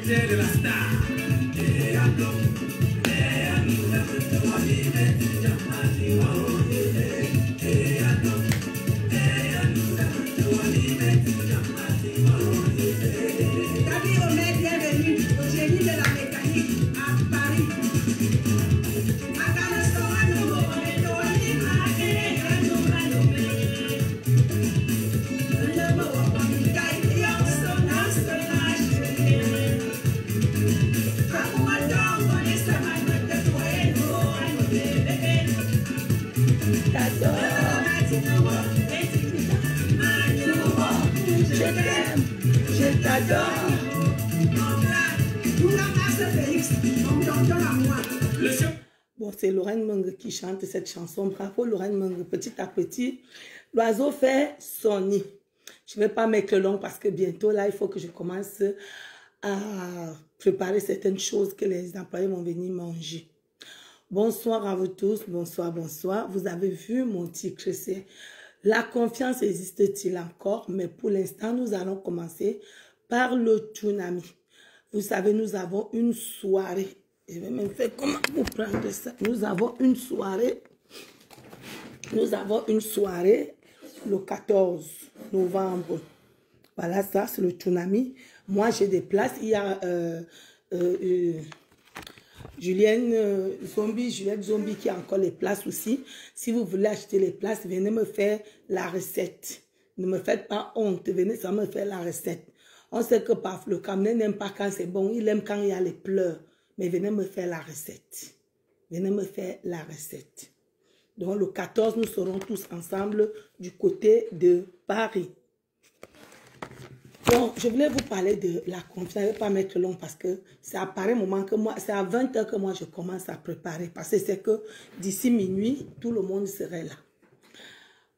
De la star. Je t'adore. Bon, c'est Lorraine Meng qui chante cette chanson. Bravo Lorraine Meng. Petit à petit, l'oiseau fait son nid. Je ne vais pas mettre long parce que bientôt, là, il faut que je commence à préparer certaines choses que les employés vont venir manger. Bonsoir à vous tous. Bonsoir, bonsoir. Vous avez vu mon titre, c'est la confiance existe-t-il encore? Mais pour l'instant, nous allons commencer par le tsunami. Vous savez, nous avons une soirée. Je vais même faire comment vous prendre ça. Nous avons une soirée. Nous avons une soirée le 14 novembre. Voilà, ça, c'est le tsunami. Moi, j'ai des places. Il y a Juliette Zombie qui a encore les places aussi. Si vous voulez acheter les places, venez me faire la recette. Ne me faites pas honte, venez ça me faire la recette. On sait que le Camerounais n'aime pas quand c'est bon, il aime quand il y a les pleurs. Mais venez me faire la recette. Venez me faire la recette. Donc le 14, nous serons tous ensemble du côté de Paris. Donc, je voulais vous parler de la confiance. Je ne vais pas mettre long parce que c'est à pareil moment que moi, c'est à 20 h que moi je commence à préparer. Parce que c'est que d'ici minuit, tout le monde serait là.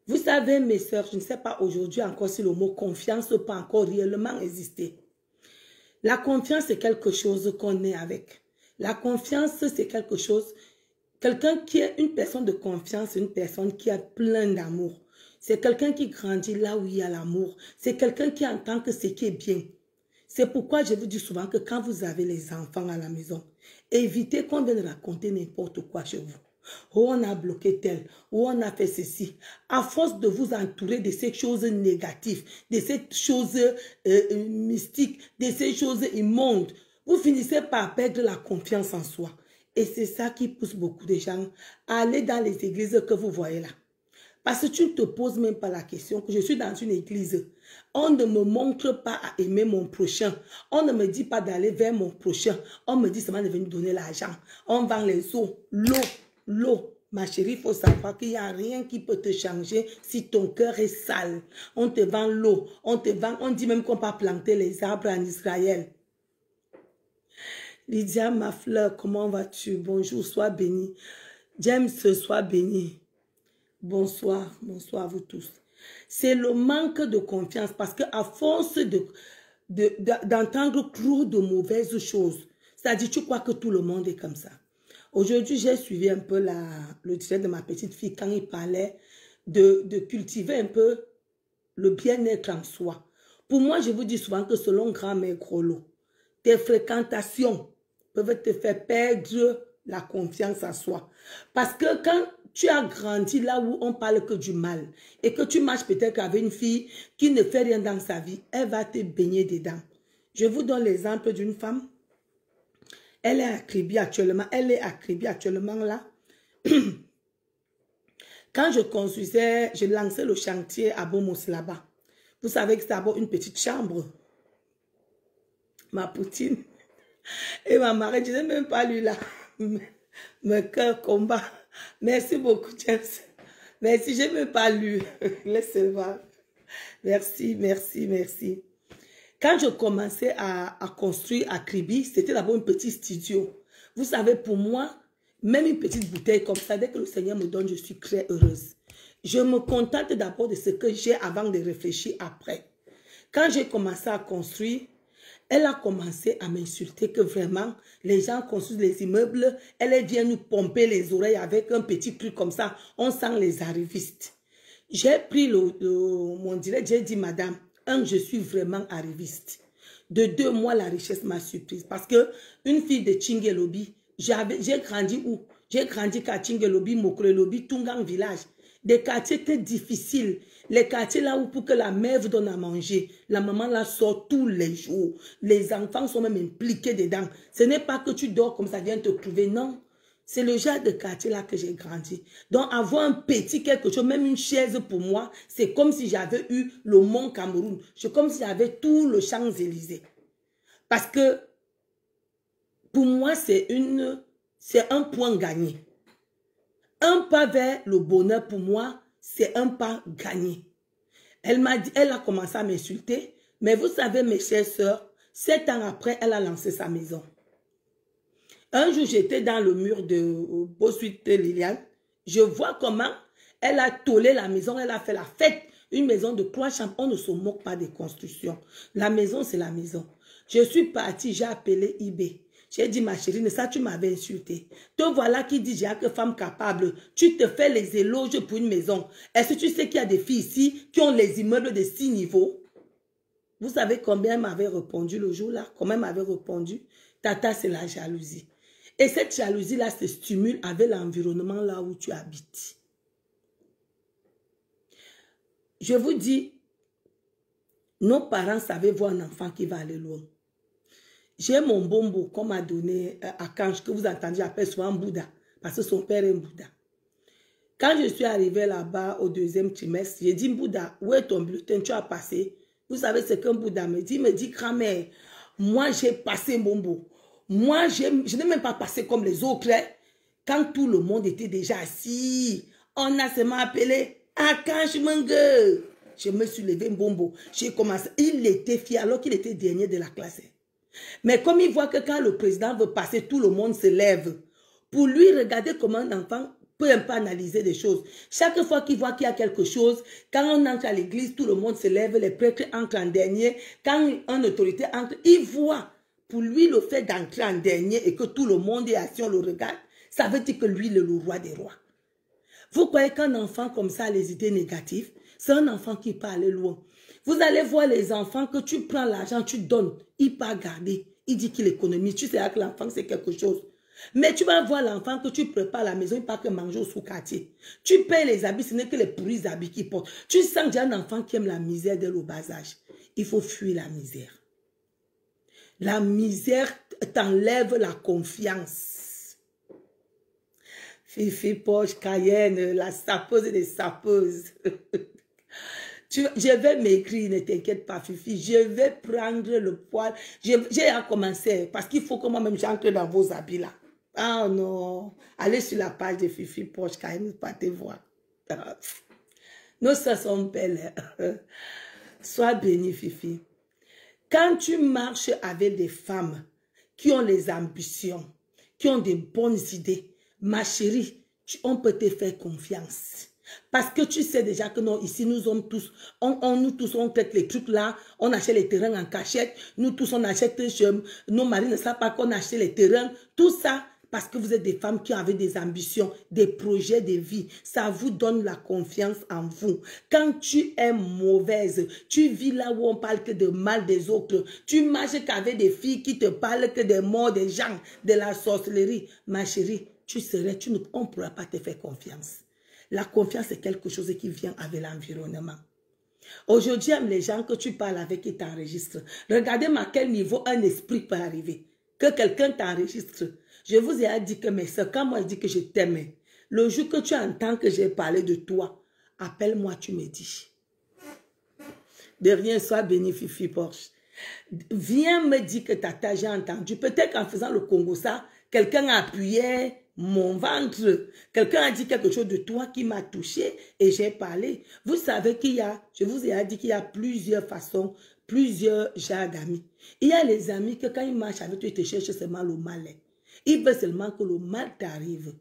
Vous savez, mes sœurs, je ne sais pas aujourd'hui encore si le mot confiance peut encore réellement exister. La confiance, c'est quelque chose qu'on est avec. La confiance, c'est quelque chose, quelqu'un qui est une personne de confiance, c'est une personne qui a plein d'amour. C'est quelqu'un qui grandit là où il y a l'amour. C'est quelqu'un qui entend que ce qui est bien. C'est pourquoi je vous dis souvent que quand vous avez les enfants à la maison, évitez qu'on vienne raconter n'importe quoi chez vous. Oh, on a bloqué tel, ou on a fait ceci. À force de vous entourer de ces choses négatives, de ces choses mystiques, de ces choses immondes, vous finissez par perdre la confiance en soi. Et c'est ça qui pousse beaucoup de gens à aller dans les églises que vous voyez là. Parce que tu ne te poses même pas la question que je suis dans une église. On ne me montre pas à aimer mon prochain. On ne me dit pas d'aller vers mon prochain. On me dit seulement de venir donner l'argent. On vend les eaux, l'eau. Ma chérie, il faut savoir qu'il n'y a rien qui peut te changer si ton cœur est sale. On te vend l'eau. On dit même qu'on va planter les arbres en Israël. Lydia, ma fleur, comment vas-tu? Bonjour, sois bénie. James, sois béni. Bonsoir, bonsoir à vous tous. C'est le manque de confiance parce qu'à force d'entendre trop de mauvaises choses, c'est-à-dire tu crois que tout le monde est comme ça. Aujourd'hui, j'ai suivi un peu le direct de ma petite fille quand il parlait de cultiver un peu le bien-être en soi. Pour moi, je vous dis souvent que selon grand-mère Grollo, tes fréquentations peuvent te faire perdre la confiance en soi. Parce que quand tu as grandi là où on parle que du mal et que tu marches peut-être avec une fille qui ne fait rien dans sa vie, elle va te baigner dedans. Je vous donne l'exemple d'une femme. Elle est à Kribi actuellement. Elle est à Kribi actuellement là. Quand je construisais, je lançais le chantier à Bomos là-bas. Vous savez que c'est d'abord une petite chambre. Ma poutine. Et ma mari, je n'ai même pas lu là. Mon cœur combat. Merci beaucoup, James. Merci, je n'ai même pas lu. Laissez voir. Merci, merci, merci. Quand je commençais à construire à Kribi, c'était d'abord un petit studio. Vous savez, pour moi, même une petite bouteille comme ça, dès que le Seigneur me donne, je suis très heureuse. Je me contente d'abord de ce que j'ai avant de réfléchir après. Quand j'ai commencé à construire, elle a commencé à m'insulter que vraiment, les gens construisent les immeubles, elle vient nous pomper les oreilles avec un petit truc comme ça, on sent les arrivistes. J'ai pris mon direct, j'ai dit, madame, je suis vraiment arriviste. De 2 mois, la richesse m'a surprise. Parce que une fille de Tchingelobi, j'ai grandi où? J'ai grandi qu'à Tchingelobi, Mokrelobi, Tungang village. Des quartiers très difficiles. Les quartiers là où pour que la mère vous donne à manger, la maman là sort tous les jours. Les enfants sont même impliqués dedans. Ce n'est pas que tu dors comme ça vient te trouver, non. C'est le genre de quartier là que j'ai grandi. Donc avoir un petit quelque chose, même une chaise pour moi, c'est comme si j'avais eu le Mont Cameroun. C'est comme si j'avais tout le Champs-Élysées. Parce que pour moi, c'est un point gagné. Un pas vers le bonheur pour moi, c'est un pas gagné. Elle a commencé à m'insulter, mais vous savez mes chères sœurs, 7 ans après, elle a lancé sa maison. Un jour, j'étais dans le mur de Beausuite Liliane, je vois comment elle a tollé la maison, elle a fait la fête. Une maison de 3 chambres, on ne se moque pas des constructions. La maison, c'est la maison. Je suis partie, j'ai appelé eBay. J'ai dit, ma chérie, ça, tu m'avais insulté. Te voilà qui dit, j'ai que femme capable. Tu te fais les éloges pour une maison. Est-ce que tu sais qu'il y a des filles ici qui ont les immeubles de 6 niveaux? Vous savez combien elle m'avait répondu le jour-là? Comment elle m'avait répondu? Tata, c'est la jalousie. Et cette jalousie-là se stimule avec l'environnement là où tu habites. Je vous dis, nos parents savaient voir un enfant qui va aller loin. J'ai mon bombo qu'on m'a donné à Kanch, que vous entendez, j'appelle souvent Bouddha, parce que son père est un Bouddha. Quand je suis arrivée là-bas au 2e trimestre, j'ai dit, Bouddha, où est ton bulletin, tu as passé? Vous savez ce qu'un Bouddha me dit? Il me dit, grand-mère, moi j'ai passé bombo. Moi, je n'ai même pas passé comme les autres. Quand tout le monde était déjà assis, on a seulement appelé Akanch Mange. Je me suis levé bombo. J'ai commencé. Il était fier alors qu'il était dernier de la classe. Mais comme il voit que quand le président veut passer, tout le monde se lève. Pour lui, regardez comment un enfant peut un peu analyser des choses. Chaque fois qu'il voit qu'il y a quelque chose, quand on entre à l'église, tout le monde se lève, les prêtres entrent en dernier. Quand une autorité entre, il voit. Pour lui, le fait d'entrer en dernier et que tout le monde est assis, on le regarde, ça veut dire que lui, il est le roi des rois. Vous croyez qu'un enfant comme ça a les idées négatives? C'est un enfant qui peut aller loin. Vous allez voir les enfants que tu prends l'argent, tu donnes, il part garder. Il dit qu'il économise. Tu sais que l'enfant, c'est quelque chose. Mais tu vas voir l'enfant que tu prépares à la maison, il part que manger au sous-quartier. Tu payes les habits, ce n'est que les pourris habits qu'il porte. Tu sens qu'il y a un enfant qui aime la misère dès le bas âge. Il faut fuir la misère. La misère t'enlève la confiance. Fifi, Poche, Cayenne, la sapeuse des sapeuses. Je vais m'écrire, ne t'inquiète pas, Fifi. Je vais prendre le poil. J'ai commencé parce qu'il faut que moi-même j'entre dans vos habits là. Ah non. Allez sur la page de Fifi, Poche, Cayenne, pas te voir. Nos soeurs sont belles. Sois bénie, Fifi. Quand tu marches avec des femmes qui ont les ambitions, qui ont des bonnes idées, ma chérie, on peut te faire confiance. Parce que tu sais déjà que non, ici, nous sommes tous, nous tous, on traite les trucs là, on achète les terrains en cachette, nous tous, on achète, nos maris ne savent pas qu'on achète les terrains, tout ça, parce que vous êtes des femmes qui avaient des ambitions, des projets de vie. Ça vous donne la confiance en vous. Quand tu es mauvaise, tu vis là où on parle que de mal des autres. Tu marches qu'avec des filles qui te parlent que des morts des gens, de la sorcellerie. Ma chérie, on ne pourra pas te faire confiance. La confiance est quelque chose qui vient avec l'environnement. Aujourd'hui, les gens que tu parles avec qui t'enregistrent. Regardez à quel niveau un esprit peut arriver. Que quelqu'un t'enregistre. Je vous ai dit que mes soeurs, quand moi je dis que je t'aimais, le jour que tu entends que j'ai parlé de toi, appelle-moi, tu me dis. De rien, sois béni, Fifi Porsche. Viens me dire que tata, j'ai entendu. Peut-être qu'en faisant le Congo, ça, quelqu'un a appuyé mon ventre. Quelqu'un a dit quelque chose de toi qui m'a touché et j'ai parlé. Vous savez qu'il y a, je vous ai dit qu'il y a plusieurs façons, plusieurs genres d'amis. Il y a les amis que quand ils marchent avec toi, ils te cherchent seulement le mal. Ils veulent seulement que le mal t'arrive.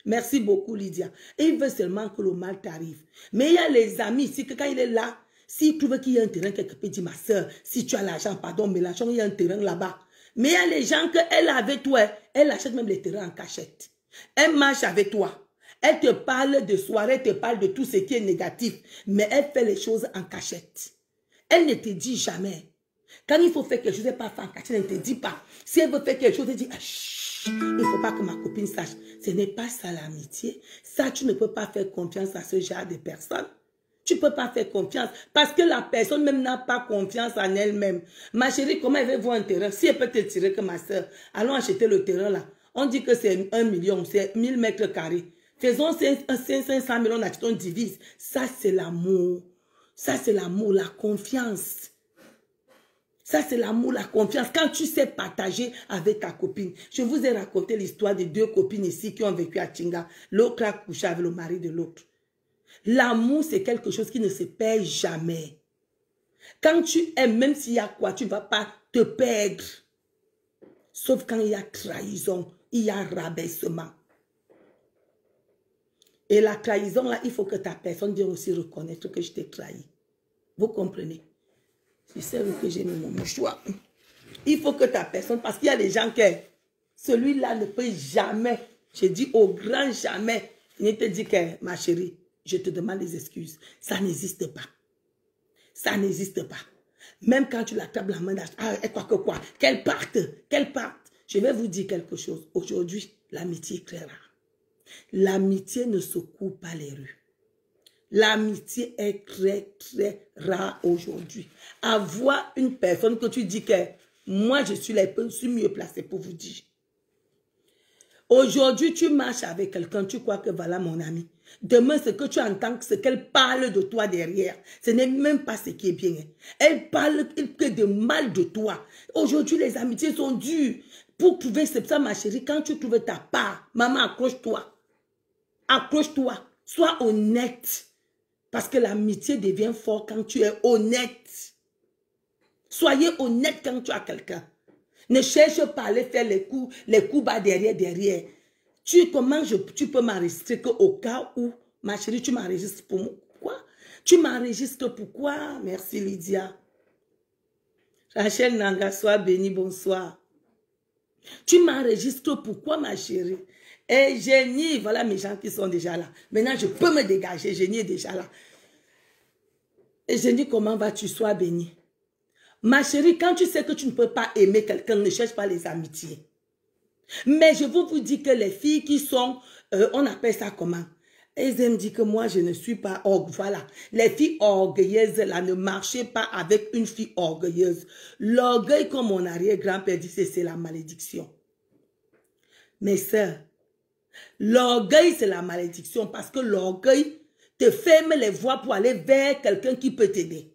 Merci beaucoup, Lydia. Et il veut seulement que le mal t'arrive. Mais il y a les amis ici que quand il est là, s'il trouve qu'il y a un terrain quelque part, il dit, ma soeur, si tu as l'argent, pardon, Mélenchon, il y a un terrain là-bas. Mais il y a les gens qu'elle a avec toi, elle achète même les terrains en cachette. Elle marche avec toi. Elle te parle de soirée, elle te parle de tout ce qui est négatif. Mais elle fait les choses en cachette. Elle ne te dit jamais. Quand il faut faire quelque chose, elle ne pas faire en cachette, elle ne te dit pas. Si elle veut faire quelque chose, elle dit, ah, chut, il ne faut pas que ma copine sache. Ce n'est pas ça l'amitié. Ça, tu ne peux pas faire confiance à ce genre de personnes. Tu ne peux pas faire confiance parce que la personne même n'a pas confiance en elle-même. Ma chérie, comment elle veut voir un terrain? Si elle peut te tirer que ma soeur, allons acheter le terrain là. On dit que c'est 1 million, c'est 1000 mètres carrés. Faisons 500 millions, on divise. Ça, c'est l'amour. Ça, c'est l'amour, la confiance. Ça, c'est l'amour, la confiance. Quand tu sais partager avec ta copine. Je vous ai raconté l'histoire de 2 copines ici qui ont vécu à Tinga. L'autre a couché avec le mari de l'autre. L'amour, c'est quelque chose qui ne se perd jamais. Quand tu aimes, même s'il y a quoi, tu ne vas pas te perdre. Sauf quand il y a trahison, il y a rabaissement. Et la trahison, là, il faut que ta personne vienne aussi reconnaître que je t'ai trahi. Vous comprenez? Je sais que j'ai mis mon mouchoir. Il faut que ta personne, parce qu'il y a des gens qui, celui-là ne peut jamais, je dis au grand jamais, il te dit que, ma chérie, je te demande des excuses. Ça n'existe pas. Ça n'existe pas. Même quand tu l'attrapes la main, quoi, qu'elle parte, qu'elle parte. Je vais vous dire quelque chose. Aujourd'hui, l'amitié est très rare. L'amitié ne se court pas les rues. L'amitié est très, très rare aujourd'hui. Avoir une personne que tu dis que moi, je suis mieux placée pour vous dire. Aujourd'hui, tu marches avec quelqu'un, tu crois que voilà mon ami. Demain, ce que tu entends, c'est qu'elle parle de toi derrière. Ce n'est même pas ce qui est bien. Elle parle que de mal de toi. Aujourd'hui, les amitiés sont dures. Pour trouver, c'est ça ma chérie, quand tu trouves ta part, maman, accroche-toi. Accroche-toi. Sois honnête. Parce que l'amitié devient forte quand tu es honnête. Soyez honnête quand tu as quelqu'un. Ne cherche pas à aller faire les coups bas derrière. Tu peux m'enregistrer qu'au cas où, ma chérie, tu m'enregistres pour quoi? Tu m'enregistres pourquoi? Merci Lydia. Rachel Nanga, sois bénie, bonsoir. Tu m'enregistres pourquoi, ma chérie? Et Génie, voilà mes gens qui sont déjà là. Maintenant, je peux me dégager. Génie est déjà là. Et Génie, comment vas-tu? Sois bénie. Ma chérie, quand tu sais que tu ne peux pas aimer quelqu'un, ne cherche pas les amitiés. Mais je vous dis que les filles qui sont, on appelle ça comment? Elles me disent que moi, je ne suis pas orgueilleuse. Voilà. Les filles orgueilleuses, là, ne marchez pas avec une fille orgueilleuse. L'orgueil, comme mon arrière-grand-père disait, c'est la malédiction. Mes sœurs, l'orgueil, c'est la malédiction parce que l'orgueil te ferme les voies pour aller vers quelqu'un qui peut t'aider.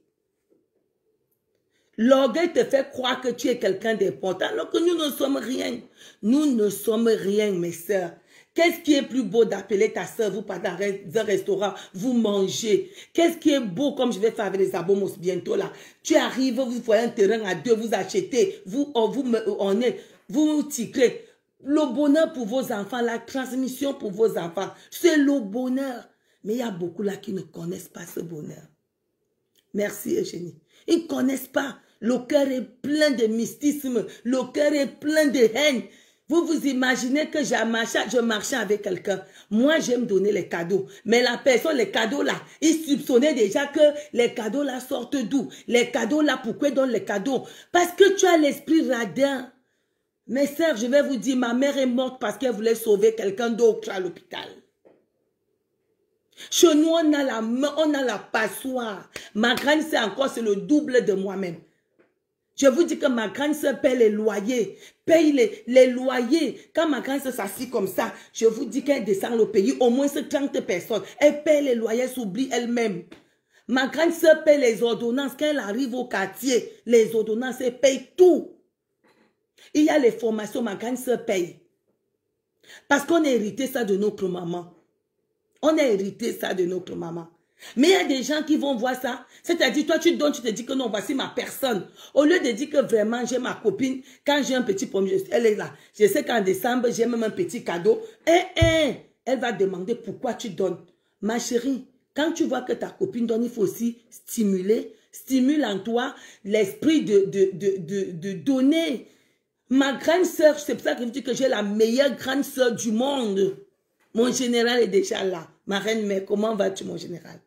L'orgueil te fait croire que tu es quelqu'un d'important alors que nous ne sommes rien. Nous ne sommes rien, mes sœurs. Qu'est-ce qui est plus beau d'appeler ta sœur, vous partez dans un restaurant, vous mangez. Qu'est-ce qui est beau comme je vais faire avec les abomos bientôt là. Tu arrives, vous voyez un terrain à 2, vous achetez, vous tirez. Le bonheur pour vos enfants, la transmission pour vos enfants, c'est le bonheur. Mais il y a beaucoup là qui ne connaissent pas ce bonheur. Merci Eugénie. Ils ne connaissent pas. Le cœur est plein de mysticisme. Le cœur est plein de haine. Vous vous imaginez que je marchais avec quelqu'un. Moi, j'aime donner les cadeaux. Mais la personne, les cadeaux là, il soupçonnait déjà que les cadeaux là sortent d'où? Les cadeaux là, pourquoi ils donnent les cadeaux? Parce que tu as l'esprit radin. Mes sœurs, je vais vous dire, ma mère est morte parce qu'elle voulait sauver quelqu'un d'autre à l'hôpital. Chez nous, on a la passoire. Ma grande sœur encore, c'est le double de moi-même. Je vous dis que ma grande sœur paye les loyers. Paye les loyers. Quand ma grande sœur s'assit comme ça, je vous dis qu'elle descend le pays, au moins c'est 30 personnes. Elle paye les loyers, elle s'oublie elle-même. Ma grande sœur paye les ordonnances. Quand elle arrive au quartier, les ordonnances, elle paye tout. Il y a les formations, ma grande sœur paye. Parce qu'on a hérité ça de notre maman. On a hérité ça de notre maman. Mais il y a des gens qui vont voir ça. C'est-à-dire, toi, tu donnes, tu te dis que non, voici ma personne. Au lieu de dire que vraiment, j'ai ma copine, quand j'ai un petit pomme, elle est là. Je sais qu'en décembre, j'ai même un petit cadeau. elle va demander pourquoi tu donnes. Ma chérie, quand tu vois que ta copine donne, il faut aussi stimuler. Stimule en toi l'esprit de donner. Ma grande sœur, c'est pour ça que je dis que j'ai la meilleure grande sœur du monde. Mon général est déjà là. Ma reine mère, comment vas-tu, mon général?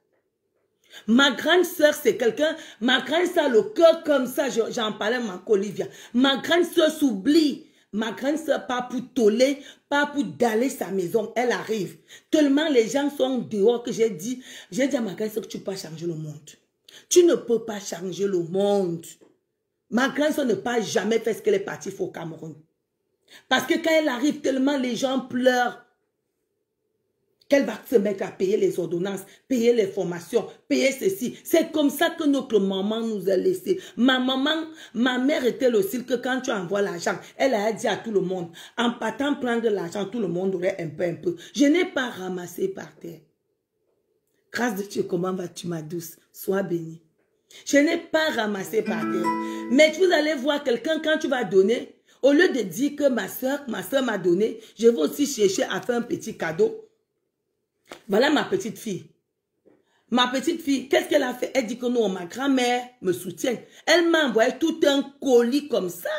Ma grande sœur, c'est quelqu'un, ma grande sœur, le cœur comme ça, j'en parlais à ma Olivia. Ma grande sœur s'oublie. Ma grande sœur, pas pour toller, pas pour d'aller sa maison, elle arrive. Tellement les gens sont dehors que j'ai dit à ma grande sœur que tu peux pas changer le monde. Tu ne peux pas changer le monde. Ma grande sœur ne peut jamais faire ce qu'elle est partie au Cameroun. Parce que quand elle arrive, tellement les gens pleurent. Qu'elle va se mettre à payer les ordonnances, payer les formations, payer ceci. C'est comme ça que notre maman nous a laissé. Ma mère était le style que quand tu envoies l'argent, elle a dit à tout le monde, en partant prendre l'argent, tout le monde aurait un peu. Je n'ai pas ramassé par terre. Grâce de Dieu, comment vas-tu ma douce? Sois bénie. Je n'ai pas ramassé par terre. Mais vous allez voir quelqu'un quand tu vas donner, au lieu de dire que ma soeur m'a donné, je vais aussi chercher à faire un petit cadeau. Voilà ma petite fille. Ma petite fille, qu'est-ce qu'elle a fait? Elle dit que non, ma grand-mère me soutient. Elle m'a envoyé tout un colis comme ça.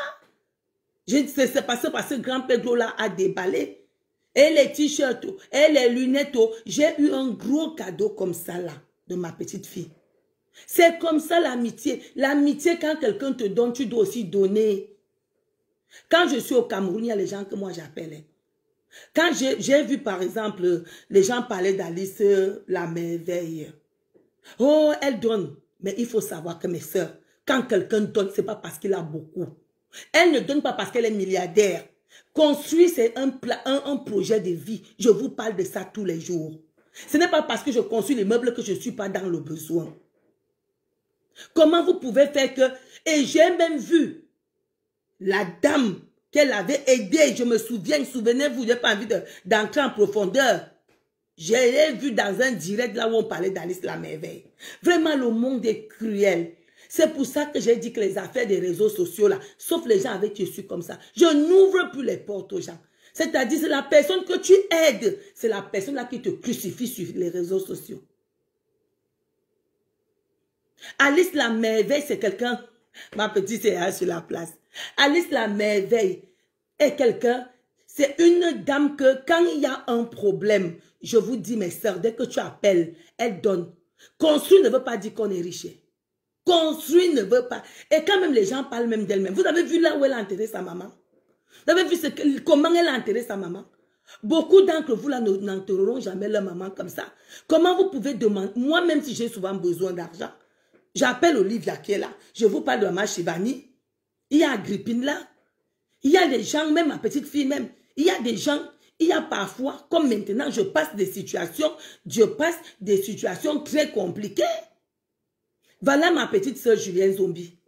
C'est passé parce que grand-père là a déballé. Et les t-shirts, et les lunettes. J'ai eu un gros cadeau comme ça là, de ma petite fille. C'est comme ça l'amitié. L'amitié, quand quelqu'un te donne, tu dois aussi donner. Quand je suis au Cameroun, il y a les gens que moi j'appelais. Quand j'ai vu, par exemple, les gens parler d'Alice la merveille. Oh, elle donne. Mais il faut savoir que mes soeurs, quand quelqu'un donne, ce n'est pas parce qu'il a beaucoup. Elle ne donne pas parce qu'elle est milliardaire. Construire, c'est un projet de vie. Je vous parle de ça tous les jours. Ce n'est pas parce que je construis les meubles que je ne suis pas dans le besoin. Comment vous pouvez faire que... Et j'ai même vu la dame qu'elle avait aidé, je me souviens, souvenez-vous, je n'ai pas envie d'entrer en profondeur. Je l'ai vu dans un direct là où on parlait d'Alice la merveille. Vraiment, le monde est cruel. C'est pour ça que j'ai dit que les affaires des réseaux sociaux là, sauf les gens avec qui je suis comme ça, je n'ouvre plus les portes aux gens. C'est-à-dire, c'est la personne que tu aides, c'est la personne là qui te crucifie sur les réseaux sociaux. Alice la merveille, c'est quelqu'un, ma petite c'est sur la place. Alice la merveille est quelqu'un, c'est une dame que quand il y a un problème, je vous dis mes soeurs, dès que tu appelles, elle donne. Construire ne veut pas dire qu'on est riche. Construire ne veut pas. Et quand même les gens parlent même d'elle-même. Vous avez vu là où elle a enterré sa maman? Vous avez vu comment elle a enterré sa maman? Beaucoup d'entre vous là n'enterreront jamais leur maman comme ça. Comment vous pouvez demander? Moi-même si j'ai souvent besoin d'argent, j'appelle Olivia qui est là. Je vous parle de Maman Shivani. Il y a Agrippine là. Il y a des gens, même ma petite fille même. Il y a des gens, il y a parfois, comme maintenant, je passe des situations très compliquées. Voilà ma petite soeur Julienne Zombie.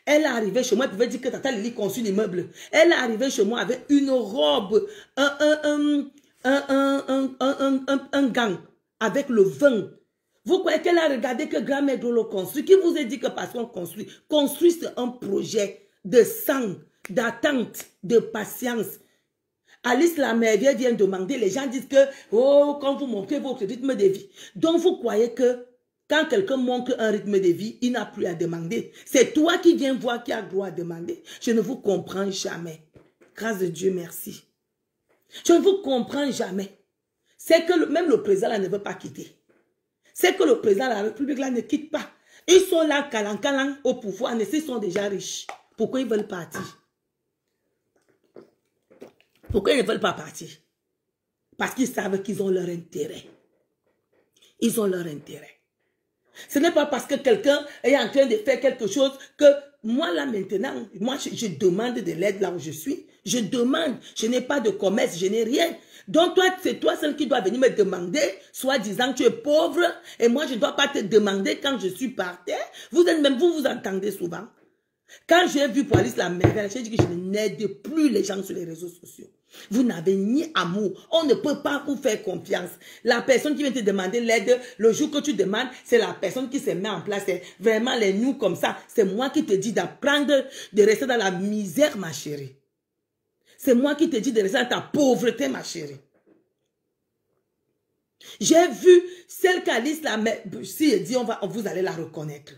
Elle est arrivée chez moi, elle pouvait dire que Tata Lili construit l'immeuble. Elle est arrivée chez moi avec une robe, un gant avec le vin. Vous croyez qu'elle a regardé que grand-mère Dolo construit? Qui vous a dit que parce qu'on construit? Construire, c'est un projet de sang, d'attente, de patience. Alice la merveille vient demander, les gens disent que, oh, quand vous montrez votre rythme de vie. Donc vous croyez que quand quelqu'un montre un rythme de vie, il n'a plus à demander. C'est toi qui viens voir qui a droit à demander. Je ne vous comprends jamais. Grâce de Dieu, merci. Je ne vous comprends jamais. C'est que même le président là ne veut pas quitter. C'est que le président de la République là ne quitte pas. Ils sont là, calan au pouvoir, mais ils sont déjà riches. Pourquoi ils veulent partir? Pourquoi ils ne veulent pas partir? Parce qu'ils savent qu'ils ont leur intérêt. Ils ont leur intérêt. Ce n'est pas parce que quelqu'un est en train de faire quelque chose que moi là maintenant, moi je demande de l'aide là où je suis. Je demande, je n'ai pas de commerce, je n'ai rien. Donc toi, c'est toi celle qui doit venir me demander, soit disant que tu es pauvre, et moi je ne dois pas te demander quand je suis par terre. Vous êtes même, vous entendez souvent. Quand j'ai vu pour Alice la merveille, j'ai dit que je n'aide plus les gens sur les réseaux sociaux. Vous n'avez ni amour. On ne peut pas vous faire confiance. La personne qui vient te demander l'aide, le jour que tu demandes, c'est la personne qui se met en place. C'est vraiment les nous comme ça. C'est moi qui te dis d'apprendre de rester dans la misère, ma chérie. C'est moi qui te dis de rester dans ta pauvreté, ma chérie. J'ai vu celle qu'Alice la met, si elle dit vous allez la reconnaître.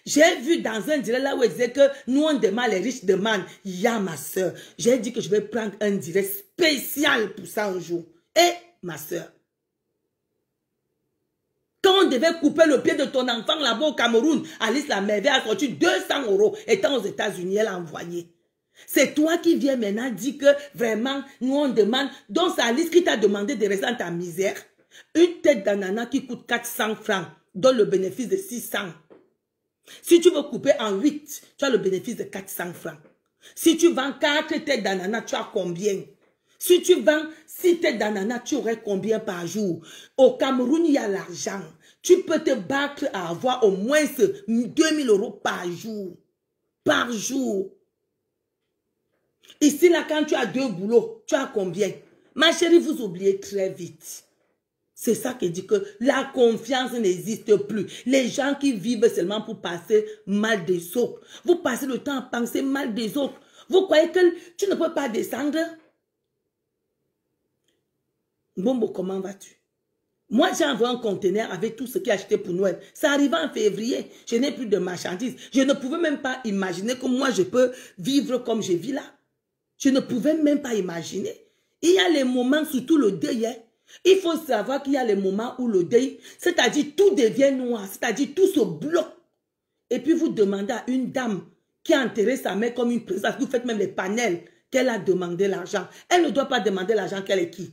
J'ai vu dans un direct là où elle disait que nous on demande, les riches demandent, il y a ma soeur. J'ai dit que je vais prendre un direct spécial pour ça un jour. Et ma soeur, quand on devait couper le pied de ton enfant là-bas au Cameroun, Alice la merveille a sorti 200 € étant aux États-Unis, elle a envoyé. C'est toi qui viens maintenant dire que vraiment, nous on demande. Donc c'est Alice qui t'a demandé de rester dans ta misère. Une tête d'ananas qui coûte 400 francs donne le bénéfice de 600. Si tu veux couper en 8, tu as le bénéfice de 400 francs. Si tu vends 4 têtes d'ananas, tu as combien? Si tu vends 6 têtes d'ananas, tu aurais combien par jour? Au Cameroun, il y a l'argent. Tu peux te battre à avoir au moins 2000 € par jour. Par jour. Ici, là, quand tu as 2 boulots, tu as combien? Ma chérie, vous oubliez très vite. C'est ça qui dit que la confiance n'existe plus. Les gens qui vivent seulement pour passer mal des autres. Vous passez le temps à penser mal des autres. Vous croyez que tu ne peux pas descendre? Bombo, comment vas-tu? Moi, j'ai envoyé un conteneur avec tout ce qui est acheté pour Noël. Ça arrive en février. Je n'ai plus de marchandises. Je ne pouvais même pas imaginer que moi, je peux vivre comme je vis là. Je ne pouvais même pas imaginer. Il y a les moments, surtout le deuil, hein. Il faut savoir qu'il y a les moments où le deuil, c'est-à-dire tout devient noir, c'est-à-dire tout se bloque. Et puis vous demandez à une dame qui a enterré sa mère comme une princesse, vous faites même les panels, qu'elle a demandé l'argent. Elle ne doit pas demander l'argent, qu'elle est qui?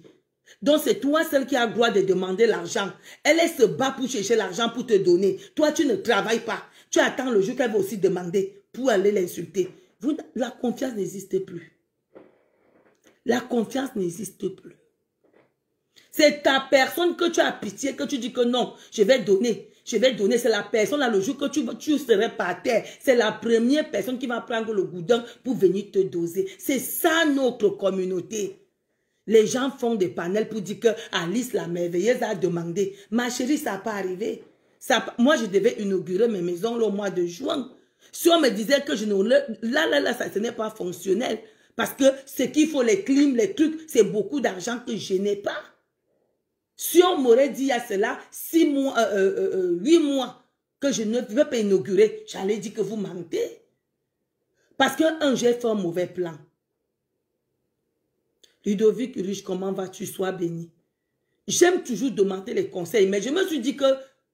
Donc c'est toi celle qui a le droit de demander l'argent. Elle se bat pour chercher l'argent pour te donner. Toi tu ne travailles pas. Tu attends le jour qu'elle va aussi demander pour aller l'insulter. La confiance n'existe plus. La confiance n'existe plus. C'est ta personne que tu as pitié, que tu dis que non, je vais donner. Je vais donner. C'est la personne là, le jour que tu serais par terre. C'est la première personne qui va prendre le goudin pour venir te doser. C'est ça notre communauté. Les gens font des panels pour dire que Alice la merveilleuse a demandé. Ma chérie, ça n'a pas arrivé. Moi, je devais inaugurer mes maisons au mois de juin. Si on me disait que je ne... Là, ça ce n'est pas fonctionnel. Parce que ce qu'il faut, les clims, les trucs, c'est beaucoup d'argent que je n'ai pas. Si on m'aurait dit à cela 8 mois que je ne veux pas inaugurer, j'allais dire que vous mentez. Parce que j'ai fait un mauvais plan. Ludovic Riche, comment vas-tu? Sois béni. J'aime toujours demander les conseils, mais je me suis dit que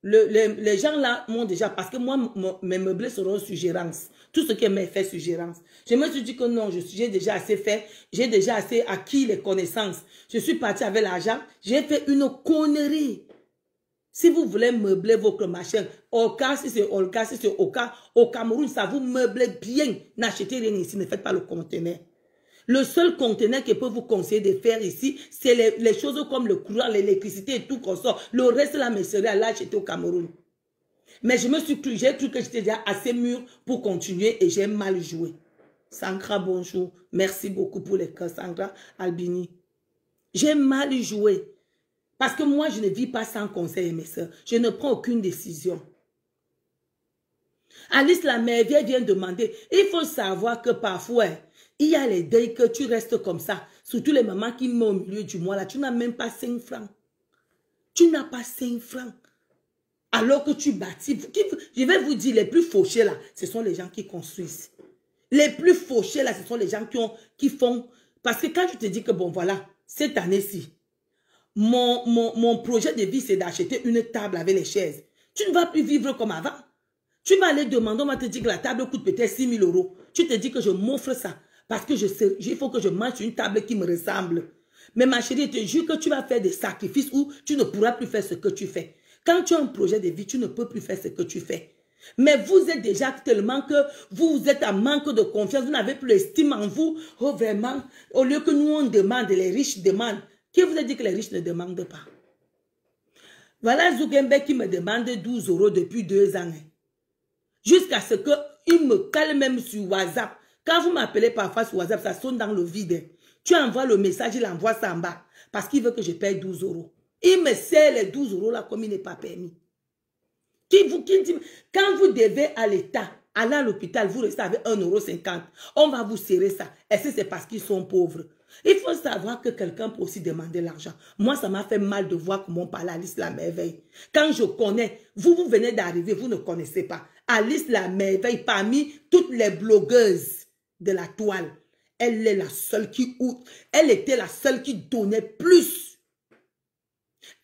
les gens là m'ont déjà, parce que moi, mes meublés seront sous gérance. Tout ce qui est fait sous gérance. Je me suis dit que non, j'ai déjà assez fait, j'ai déjà assez acquis les connaissances. Je suis parti avec l'argent, j'ai fait une connerie. Si vous voulez meubler votre machin, Oka, si c'est Olka, si c'est Oka, au Cameroun, ça vous meuble bien. N'achetez rien ici, ne faites pas le conteneur. Le seul conteneur que peut vous conseiller de faire ici, c'est les choses comme le courant, l'électricité et tout qu'on sort. Le reste, la mercerie, à l'acheter au Cameroun. Mais j'ai cru que j'étais déjà assez mûr pour continuer et j'ai mal joué. Sandra, bonjour. Merci beaucoup pour les cas, Sandra Albini. J'ai mal joué. Parce que moi, je ne vis pas sans conseil, mes soeurs. Je ne prends aucune décision. Alice la mère vient demander. Il faut savoir que parfois, il y a les deuils que tu restes comme ça. Surtout les mamans qui meurent au milieu du mois là. Tu n'as même pas 5 francs. Tu n'as pas 5 francs. Alors que tu bâtis. Je vais vous dire, les plus fauchés là, ce sont les gens qui construisent. Les plus fauchés là, ce sont les gens qui font. Parce que quand tu te dis que bon voilà, cette année-ci, mon projet de vie c'est d'acheter une table avec les chaises. Tu ne vas plus vivre comme avant. Tu vas aller demander, on va te dire que la table coûte peut-être 6 000 €. Tu te dis que je m'offre ça. Parce que il faut que je mange sur une table qui me ressemble. Mais ma chérie, je te jure que tu vas faire des sacrifices où tu ne pourras plus faire ce que tu fais. Quand tu as un projet de vie, tu ne peux plus faire ce que tu fais. Mais vous êtes déjà tellement que vous êtes en manque de confiance, vous n'avez plus l'estime en vous. Oh vraiment, au lieu que nous on demande, les riches demandent. Qui vous a dit que les riches ne demandent pas? Voilà Zuckerberg qui me demande 12 € depuis 2 ans. Jusqu'à ce qu'il me cale même sur WhatsApp. Quand vous m'appelez parfois sur WhatsApp, ça sonne dans le vide. Tu envoies le message, il envoie ça en bas. Parce qu'il veut que je paye 12 €. Il me sert les 12 € là comme il n'est pas permis. Quand vous devez à l'État, aller à l'hôpital, vous restez avec 1,50 €. On va vous serrer ça. Est-ce que c'est parce qu'ils sont pauvres? Il faut savoir que quelqu'un peut aussi demander l'argent. Moi, ça m'a fait mal de voir comment on parle à Alice la merveille. Quand je connais, vous venez d'arriver, vous ne connaissez pas. Alice la merveille, parmi toutes les blogueuses de la toile, elle est la seule elle était la seule qui donnait plus.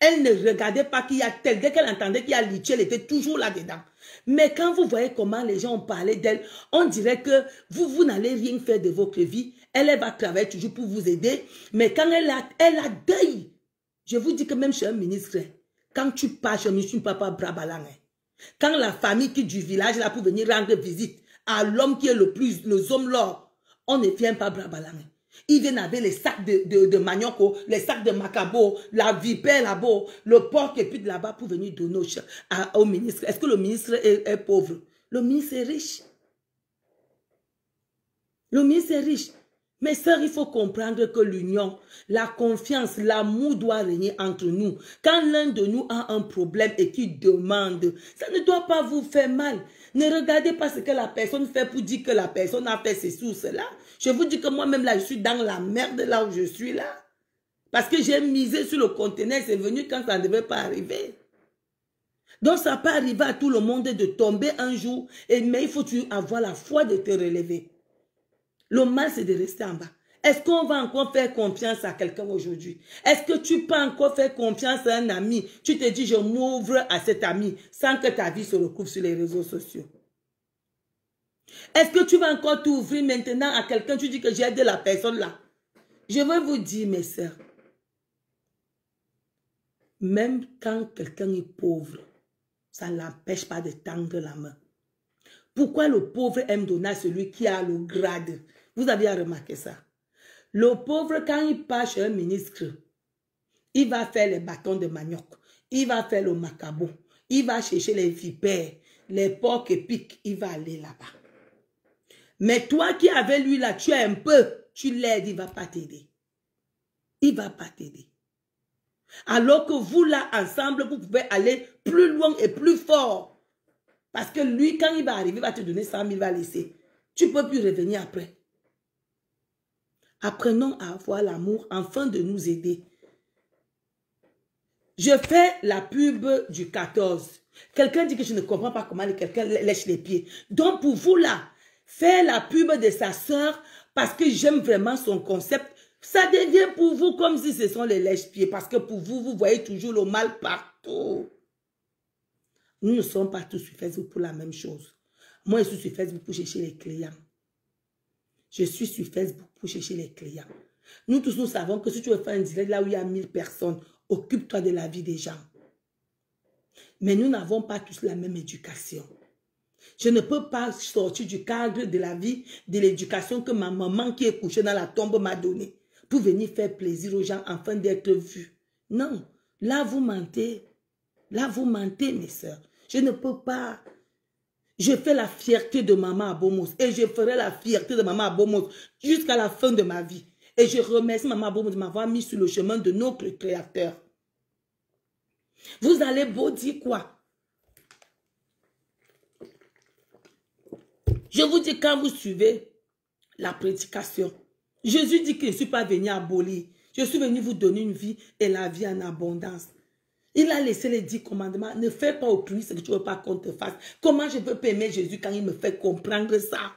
Elle ne regardait pas qu'il y a tel. Dès qu'elle entendait qu'il y a Litchi, elle était toujours là-dedans. Mais quand vous voyez comment les gens ont parlé d'elle, on dirait que vous n'allez rien faire de votre vie. Elle va travailler toujours pour vous aider. Mais quand elle a deuil, je vous dis que même chez un ministre, quand tu pars chez un ministre, tu ne pars pas bras ballants. Quand la famille qui du village là pour venir rendre visite à l'homme qui est le homme l'or, on ne vient pas bras ballants. Ils viennent avec les sacs de manioc, les sacs de macabo, la vipère là-bas, le porc et puis de là-bas pour venir donner au ministre. Est-ce que le ministre est pauvre? Le ministre est riche. Le ministre est riche. Mes sœurs, il faut comprendre que l'union, la confiance, l'amour doit régner entre nous. Quand l'un de nous a un problème et qu'il demande, ça ne doit pas vous faire mal. Ne regardez pas ce que la personne fait pour dire que la personne a fait ceci ou cela. Je vous dis que moi-même, là, je suis dans la merde là où je suis là. Parce que j'ai misé sur le conteneur, c'est venu quand ça ne devait pas arriver. Donc, ça peut arriver à tout le monde de tomber un jour, mais il faut avoir la foi de te relever. Le mal, c'est de rester en bas. Est-ce qu'on va encore faire confiance à quelqu'un aujourd'hui? Est-ce que tu peux encore faire confiance à un ami? Tu te dis, je m'ouvre à cet ami sans que ta vie se recouvre sur les réseaux sociaux. Est-ce que tu vas encore t'ouvrir maintenant à quelqu'un? Tu dis que j'ai aidé la personne là. Je veux vous dire, mes sœurs, même quand quelqu'un est pauvre, ça ne l'empêche pas de tendre la main. Pourquoi le pauvre aime donner à celui qui a le grade? Vous avez remarqué ça. Le pauvre, quand il part chez un ministre, il va faire les bâtons de manioc, il va faire le macabo, il va chercher les vipères, les porcs et piques, il va aller là-bas. Mais toi qui avais lui là, tu es un peu, tu l'aides, il ne va pas t'aider. Il ne va pas t'aider. Alors que vous là, ensemble, vous pouvez aller plus loin et plus fort. Parce que lui, quand il va arriver, il va te donner 100 000, il va laisser. Tu ne peux plus revenir après. Apprenons à avoir l'amour afin de nous aider. Je fais la pub du 14. Quelqu'un dit que je ne comprends pas comment quelqu'un lèche les pieds. Donc pour vous là, faire la pub de sa soeur parce que j'aime vraiment son concept, ça devient pour vous comme si ce sont les lèche-pieds. Parce que pour vous, vous voyez toujours le mal partout. Nous ne sommes pas tous sur Facebook pour la même chose. Moi, je suis sur Facebook pour chercher les clients. Je suis sur Facebook pour chercher les clients. Nous tous, nous savons que si tu veux faire un direct là où il y a 1000 personnes, occupe-toi de la vie des gens. Mais nous n'avons pas tous la même éducation. Je ne peux pas sortir du cadre de la vie, de l'éducation que ma maman qui est couchée dans la tombe m'a donnée pour venir faire plaisir aux gens afin d'être vus. Non, là vous mentez. Là vous mentez, mes sœurs. Je ne peux pas. Je fais la fierté de maman à Bomos et je ferai la fierté de maman à Bomos jusqu'à la fin de ma vie. Et je remercie maman à Bomos de m'avoir mis sur le chemin de notre Créateur. Vous allez beau dire quoi? Je vous dis, quand vous suivez la prédication, Jésus dit que je ne suis pas venu abolir. Je suis venu vous donner une vie et la vie en abondance. Il a laissé les 10 commandements. Ne fais pas au Christ ce que tu ne veux pas qu'on te fasse. Comment je peux aimer Jésus quand il me fait comprendre ça?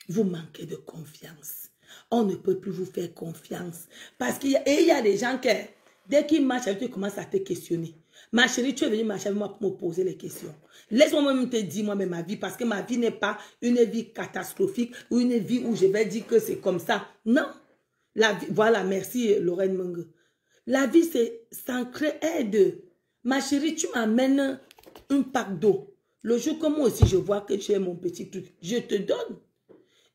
Vous manquez de confiance. On ne peut plus vous faire confiance. Parce qu'il y a des gens qui, dès qu'ils marchent avec toi, ils commencent à te questionner. Ma chérie, tu es venue marcher avec moi pour me poser les questions. Laisse-moi même te dire moi-même ma vie, parce que ma vie n'est pas une vie catastrophique ou une vie où je vais dire que c'est comme ça. Non. La vie, voilà, merci Lorraine Menge. La vie, c'est s'ancrer, aide. Ma chérie, tu m'amènes un pack d'eau. Le jour que moi aussi, je vois que tu es mon petit truc, je te donne.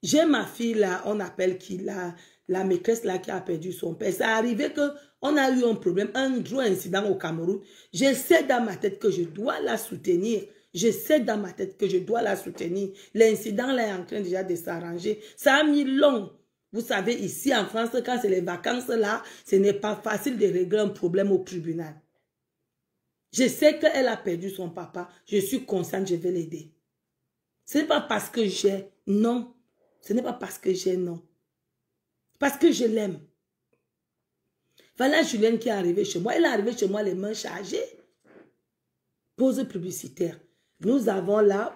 J'ai ma fille là, on appelle qui la maîtresse là qui a perdu son père. Ça arrivé qu'on a eu un problème, un gros incident au Cameroun. Je sais dans ma tête que je dois la soutenir. Je sais dans ma tête que je dois la soutenir. L'incident là est en train déjà de s'arranger. Ça a mis long. Vous savez, ici en France, quand c'est les vacances là, ce n'est pas facile de régler un problème au tribunal. Je sais qu'elle a perdu son papa. Je suis consciente, je vais l'aider. Ce n'est pas parce que j'ai, non. Ce n'est pas parce que j'ai, non. Parce que je l'aime. Voilà Julien qui est arrivé chez moi. Elle est arrivée chez moi les mains chargées. Pause publicitaire. Nous avons là,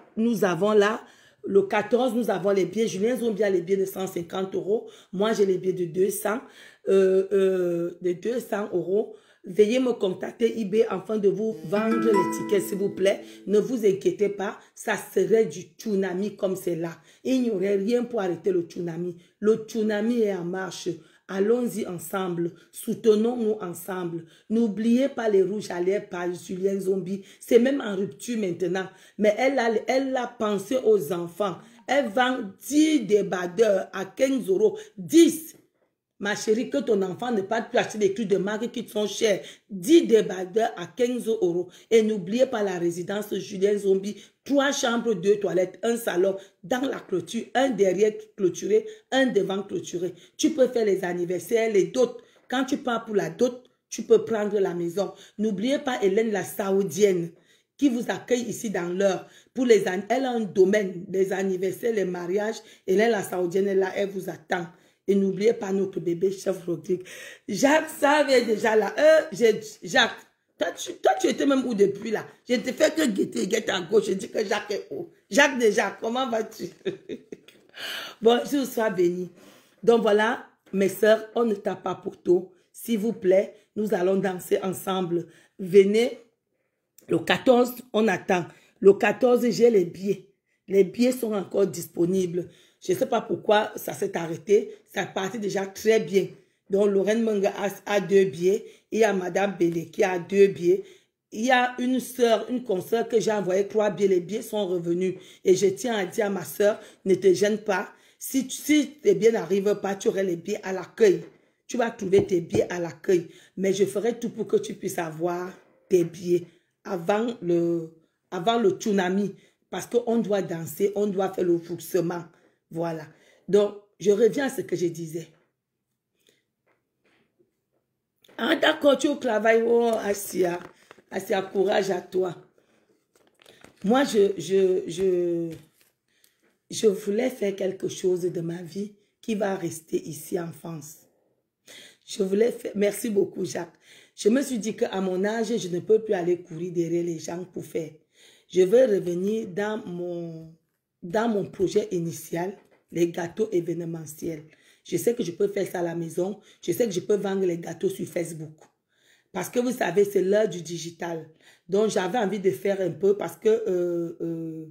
le 14, nous avons les billets. Julien Zombie a les billets de 150 €. Moi, j'ai les billets de 200 €. Veuillez me contacter eBay afin de vous vendre les tickets, s'il vous plaît. Ne vous inquiétez pas, ça serait du tsunami comme c'est là. Il n'y aurait rien pour arrêter le tsunami. Le tsunami est en marche. Allons-y ensemble, soutenons-nous ensemble. N'oubliez pas les rouges à lèvres par Julien Zombie. C'est même en rupture maintenant. Mais elle a pensé aux enfants. Elle vend 10 débardeurs à 15 €. 10. Ma chérie, que ton enfant ne pas plus acheter des trucs de marque qui sont chers. 10 débardeurs à 15 €. Et n'oubliez pas la résidence Julien Zombie. 3 chambres, 2 toilettes, un salon dans la clôture. Un derrière clôturé, un devant clôturé. Tu peux faire les anniversaires, les dots. Quand tu pars pour la dot, tu peux prendre la maison. N'oubliez pas Hélène la Saoudienne qui vous accueille ici dans l'heure. Elle a un domaine, les anniversaires, les mariages. Hélène la Saoudienne est là, elle vous attend. Et n'oubliez pas notre bébé chef Rodrigue. Jacques, ça vient déjà là. Jacques, toi, tu étais même où depuis là? Je ne te fais que guetter à gauche. Je dis que Jacques est où? Jacques déjà, comment vas-tu? Bon, je vous sois béni. Donc voilà, mes sœurs, on ne tape pas pour tout. S'il vous plaît, nous allons danser ensemble. Venez. Le 14, on attend. Le 14, j'ai les billets. Les billets sont encore disponibles. Je ne sais pas pourquoi ça s'est arrêté. Ça partait déjà très bien. Donc, Lorraine Menga a 2 billets. Il y a Madame Bélé qui a 2 billets. Il y a une sœur, une consoeur que j'ai envoyé 3 billets. Les billets sont revenus. Et je tiens à dire à ma sœur, ne te gêne pas. Si tes billets n'arrivent pas, tu aurais les billets à l'accueil. Tu vas trouver tes billets à l'accueil. Mais je ferai tout pour que tu puisses avoir tes billets avant le tsunami. Parce qu'on doit danser, on doit faire le foursement. Voilà. Donc, je reviens à ce que je disais. Ah, d'accord, tu es au travail. Oh, Asia. Asia, courage à toi. Moi, je voulais faire quelque chose de ma vie qui va rester ici en France. Je voulais faire... Merci beaucoup, Jacques. Je me suis dit qu'à mon âge, je ne peux plus aller courir derrière les gens pour faire. Je veux revenir dans mon projet initial, les gâteaux événementiels. Je sais que je peux faire ça à la maison. Je sais que je peux vendre les gâteaux sur Facebook. Parce que vous savez, c'est l'heure du digital. Donc, j'avais envie de faire un peu parce que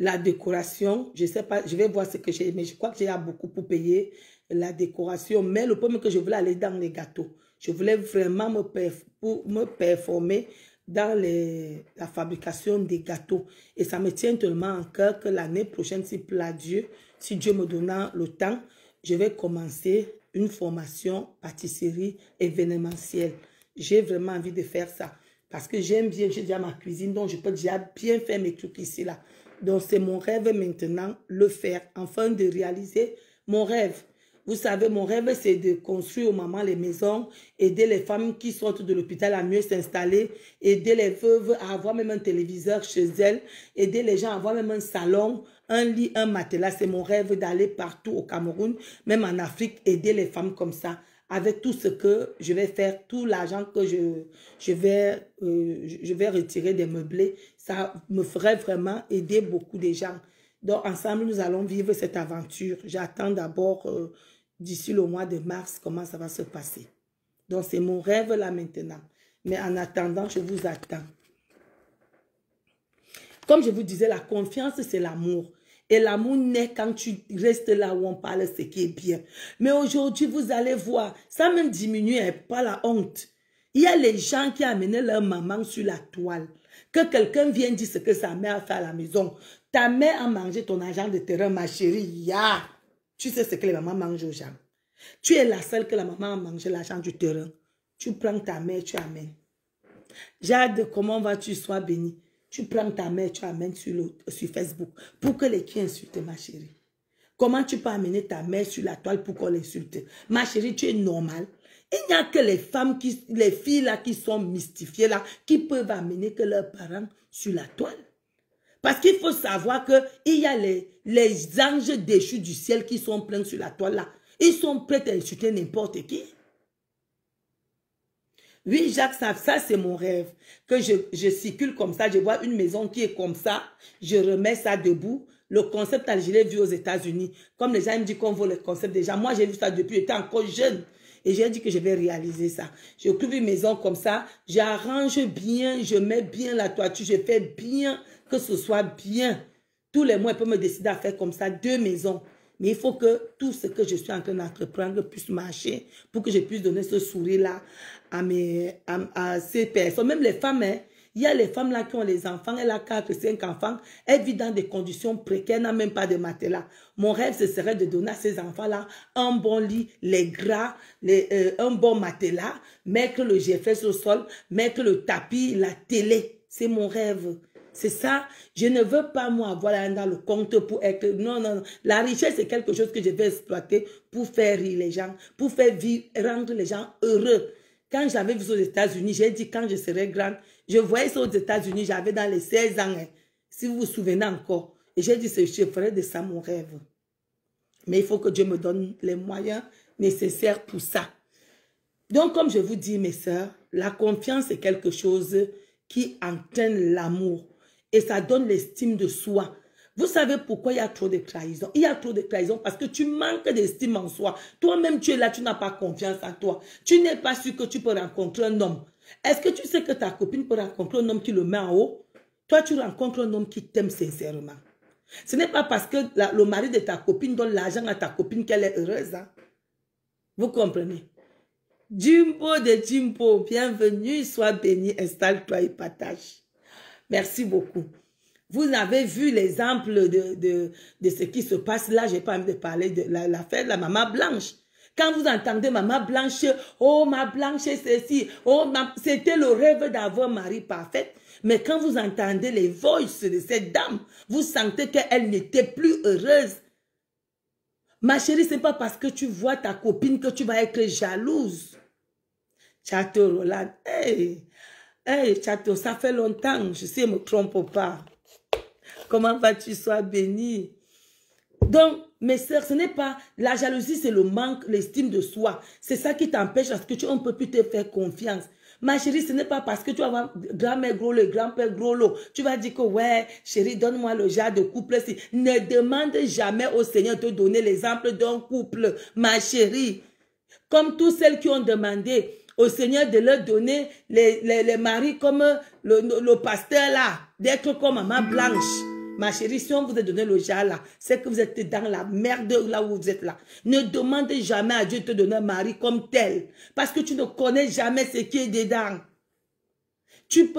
la décoration, je ne sais pas, je vais voir ce que j'ai, mais je crois que j'ai beaucoup pour payer la décoration. Mais le premier que je voulais aller dans les gâteaux. Je voulais vraiment me performer dans la fabrication des gâteaux. Et ça me tient tellement en cœur que l'année prochaine, si Dieu me donne le temps, je vais commencer une formation pâtisserie événementielle. J'ai vraiment envie de faire ça. Parce que j'aime bien, j'ai déjà ma cuisine, donc je peux déjà bien faire mes trucs ici, là. Donc c'est mon rêve maintenant, le faire, afin de réaliser mon rêve. Vous savez, mon rêve, c'est de construire aux mamans les maisons, aider les femmes qui sortent de l'hôpital à mieux s'installer, aider les veuves à avoir même un téléviseur chez elles, aider les gens à avoir même un salon, un lit, un matelas. C'est mon rêve d'aller partout au Cameroun, même en Afrique, aider les femmes comme ça. Avec tout ce que je vais faire, tout l'argent que je vais retirer des meublés, ça me ferait vraiment aider beaucoup de gens. Donc, ensemble, nous allons vivre cette aventure. J'attends d'abord, d'ici le mois de mars, comment ça va se passer. Donc, c'est mon rêve là maintenant. Mais en attendant, je vous attends. Comme je vous disais, la confiance, c'est l'amour. Et l'amour naît quand tu restes là où on parle ce qui est bien. Mais aujourd'hui, vous allez voir, ça même diminue pas la honte. Il y a les gens qui amènent leur maman sur la toile. Que quelqu'un vienne dire ce que sa mère a fait à la maison. Ta mère a mangé ton argent de terrain, ma chérie. Ya. Tu sais ce que les mamans mangent aux gens. Tu es la seule que la maman a mangé l'argent du terrain. Tu prends ta mère, tu amènes. Jade, comment vas-tu? Sois béni. Tu prends ta mère, tu amènes sur Facebook pour que les qui insultent, ma chérie. Comment tu peux amener ta mère sur la toile pour qu'on l'insulte? Ma chérie, tu es normale. Il n'y a que les femmes, les filles là qui sont mystifiées là, qui peuvent amener que leurs parents sur la toile. Parce qu'il faut savoir qu'il y a les anges déchus du ciel qui sont pleins sur la toile là. Ils sont prêts à insulter n'importe qui. Oui, Jacques, ça c'est mon rêve. Que je circule comme ça, je vois une maison qui est comme ça, je remets ça debout. Le concept, je l'ai vu aux États-Unis. Comme les gens me disent qu'on voit le concept déjà. Moi, j'ai vu ça depuis, j'étais encore jeune. Et j'ai dit que je vais réaliser ça. Je coupe une maison comme ça, j'arrange bien, je mets bien la toiture, je fais bien, que ce soit bien. Tous les mois, je peux me décider à faire comme ça 2 maisons. Mais il faut que tout ce que je suis en train d'entreprendre puisse marcher pour que je puisse donner ce sourire-là à ces personnes. Même les femmes, hein, il y a les femmes là qui ont les enfants, elle a 4, 5 enfants, elle vit dans des conditions précaires, elle n'a même pas de matelas. Mon rêve, ce serait de donner à ces enfants-là un bon lit, les draps, un bon matelas, mettre le GFS au sol, mettre le tapis, la télé. C'est mon rêve. C'est ça. Je ne veux pas, moi, avoir dans le compte pour être... Non, non, non. La richesse, c'est quelque chose que je vais exploiter pour faire rire les gens, pour faire vivre, rendre les gens heureux. Quand j'avais vu aux États-Unis, j'ai dit quand je serai grande, je voyais ça aux États-Unis, j'avais dans les 16 ans, hein, si vous vous souvenez encore. Et j'ai dit, je ferai de ça mon rêve. Mais il faut que Dieu me donne les moyens nécessaires pour ça. Donc, comme je vous dis, mes sœurs, la confiance est quelque chose qui entraîne l'amour. Et ça donne l'estime de soi. Vous savez pourquoi il y a trop de trahison? Il y a trop de trahison parce que tu manques d'estime en soi. Toi-même, tu es là, tu n'as pas confiance en toi. Tu n'es pas sûr que tu peux rencontrer un homme. Est-ce que tu sais que ta copine peut rencontrer un homme qui le met en haut? Toi, tu rencontres un homme qui t'aime sincèrement. Ce n'est pas parce que le mari de ta copine donne l'argent à ta copine qu'elle est heureuse. Hein? Vous comprenez? Jimbo de Jimbo, bienvenue, sois béni, installe-toi et partage. Merci beaucoup. Vous avez vu l'exemple de ce qui se passe là. Je n'ai pas envie de parler de l'affaire de la maman Blanche. Quand vous entendez maman Blanche, oh ma Blanche c'est ceci, oh c'était le rêve d'avoir un mari parfait. Mais quand vous entendez les voices de cette dame, vous sentez qu'elle n'était plus heureuse. Ma chérie, ce n'est pas parce que tu vois ta copine que tu vas être jalouse. Chateau Roland, hey, Chateau, ça fait longtemps, je sais, ne me trompe pas. Comment vas-tu, sois béni? Donc, mes sœurs, ce n'est pas la jalousie, c'est le manque, l'estime de soi. C'est ça qui t'empêche parce que on ne peut plus te faire confiance. Ma chérie, ce n'est pas parce que tu vas avoir grand-mère gros lot, grand-père gros lot. Tu vas dire que, ouais, chérie, donne-moi le genre de couple. Ne demande jamais au Seigneur de te donner l'exemple d'un couple, ma chérie. Comme toutes celles qui ont demandé au Seigneur de leur donner les maris comme le pasteur là, d'être comme maman Blanche. Ma chérie, si on vous a donné le genre là, c'est que vous êtes dans la merde là où vous êtes là. Ne demandez jamais à Dieu de te donner un mari comme tel. Parce que tu ne connais jamais ce qui est dedans. Dieu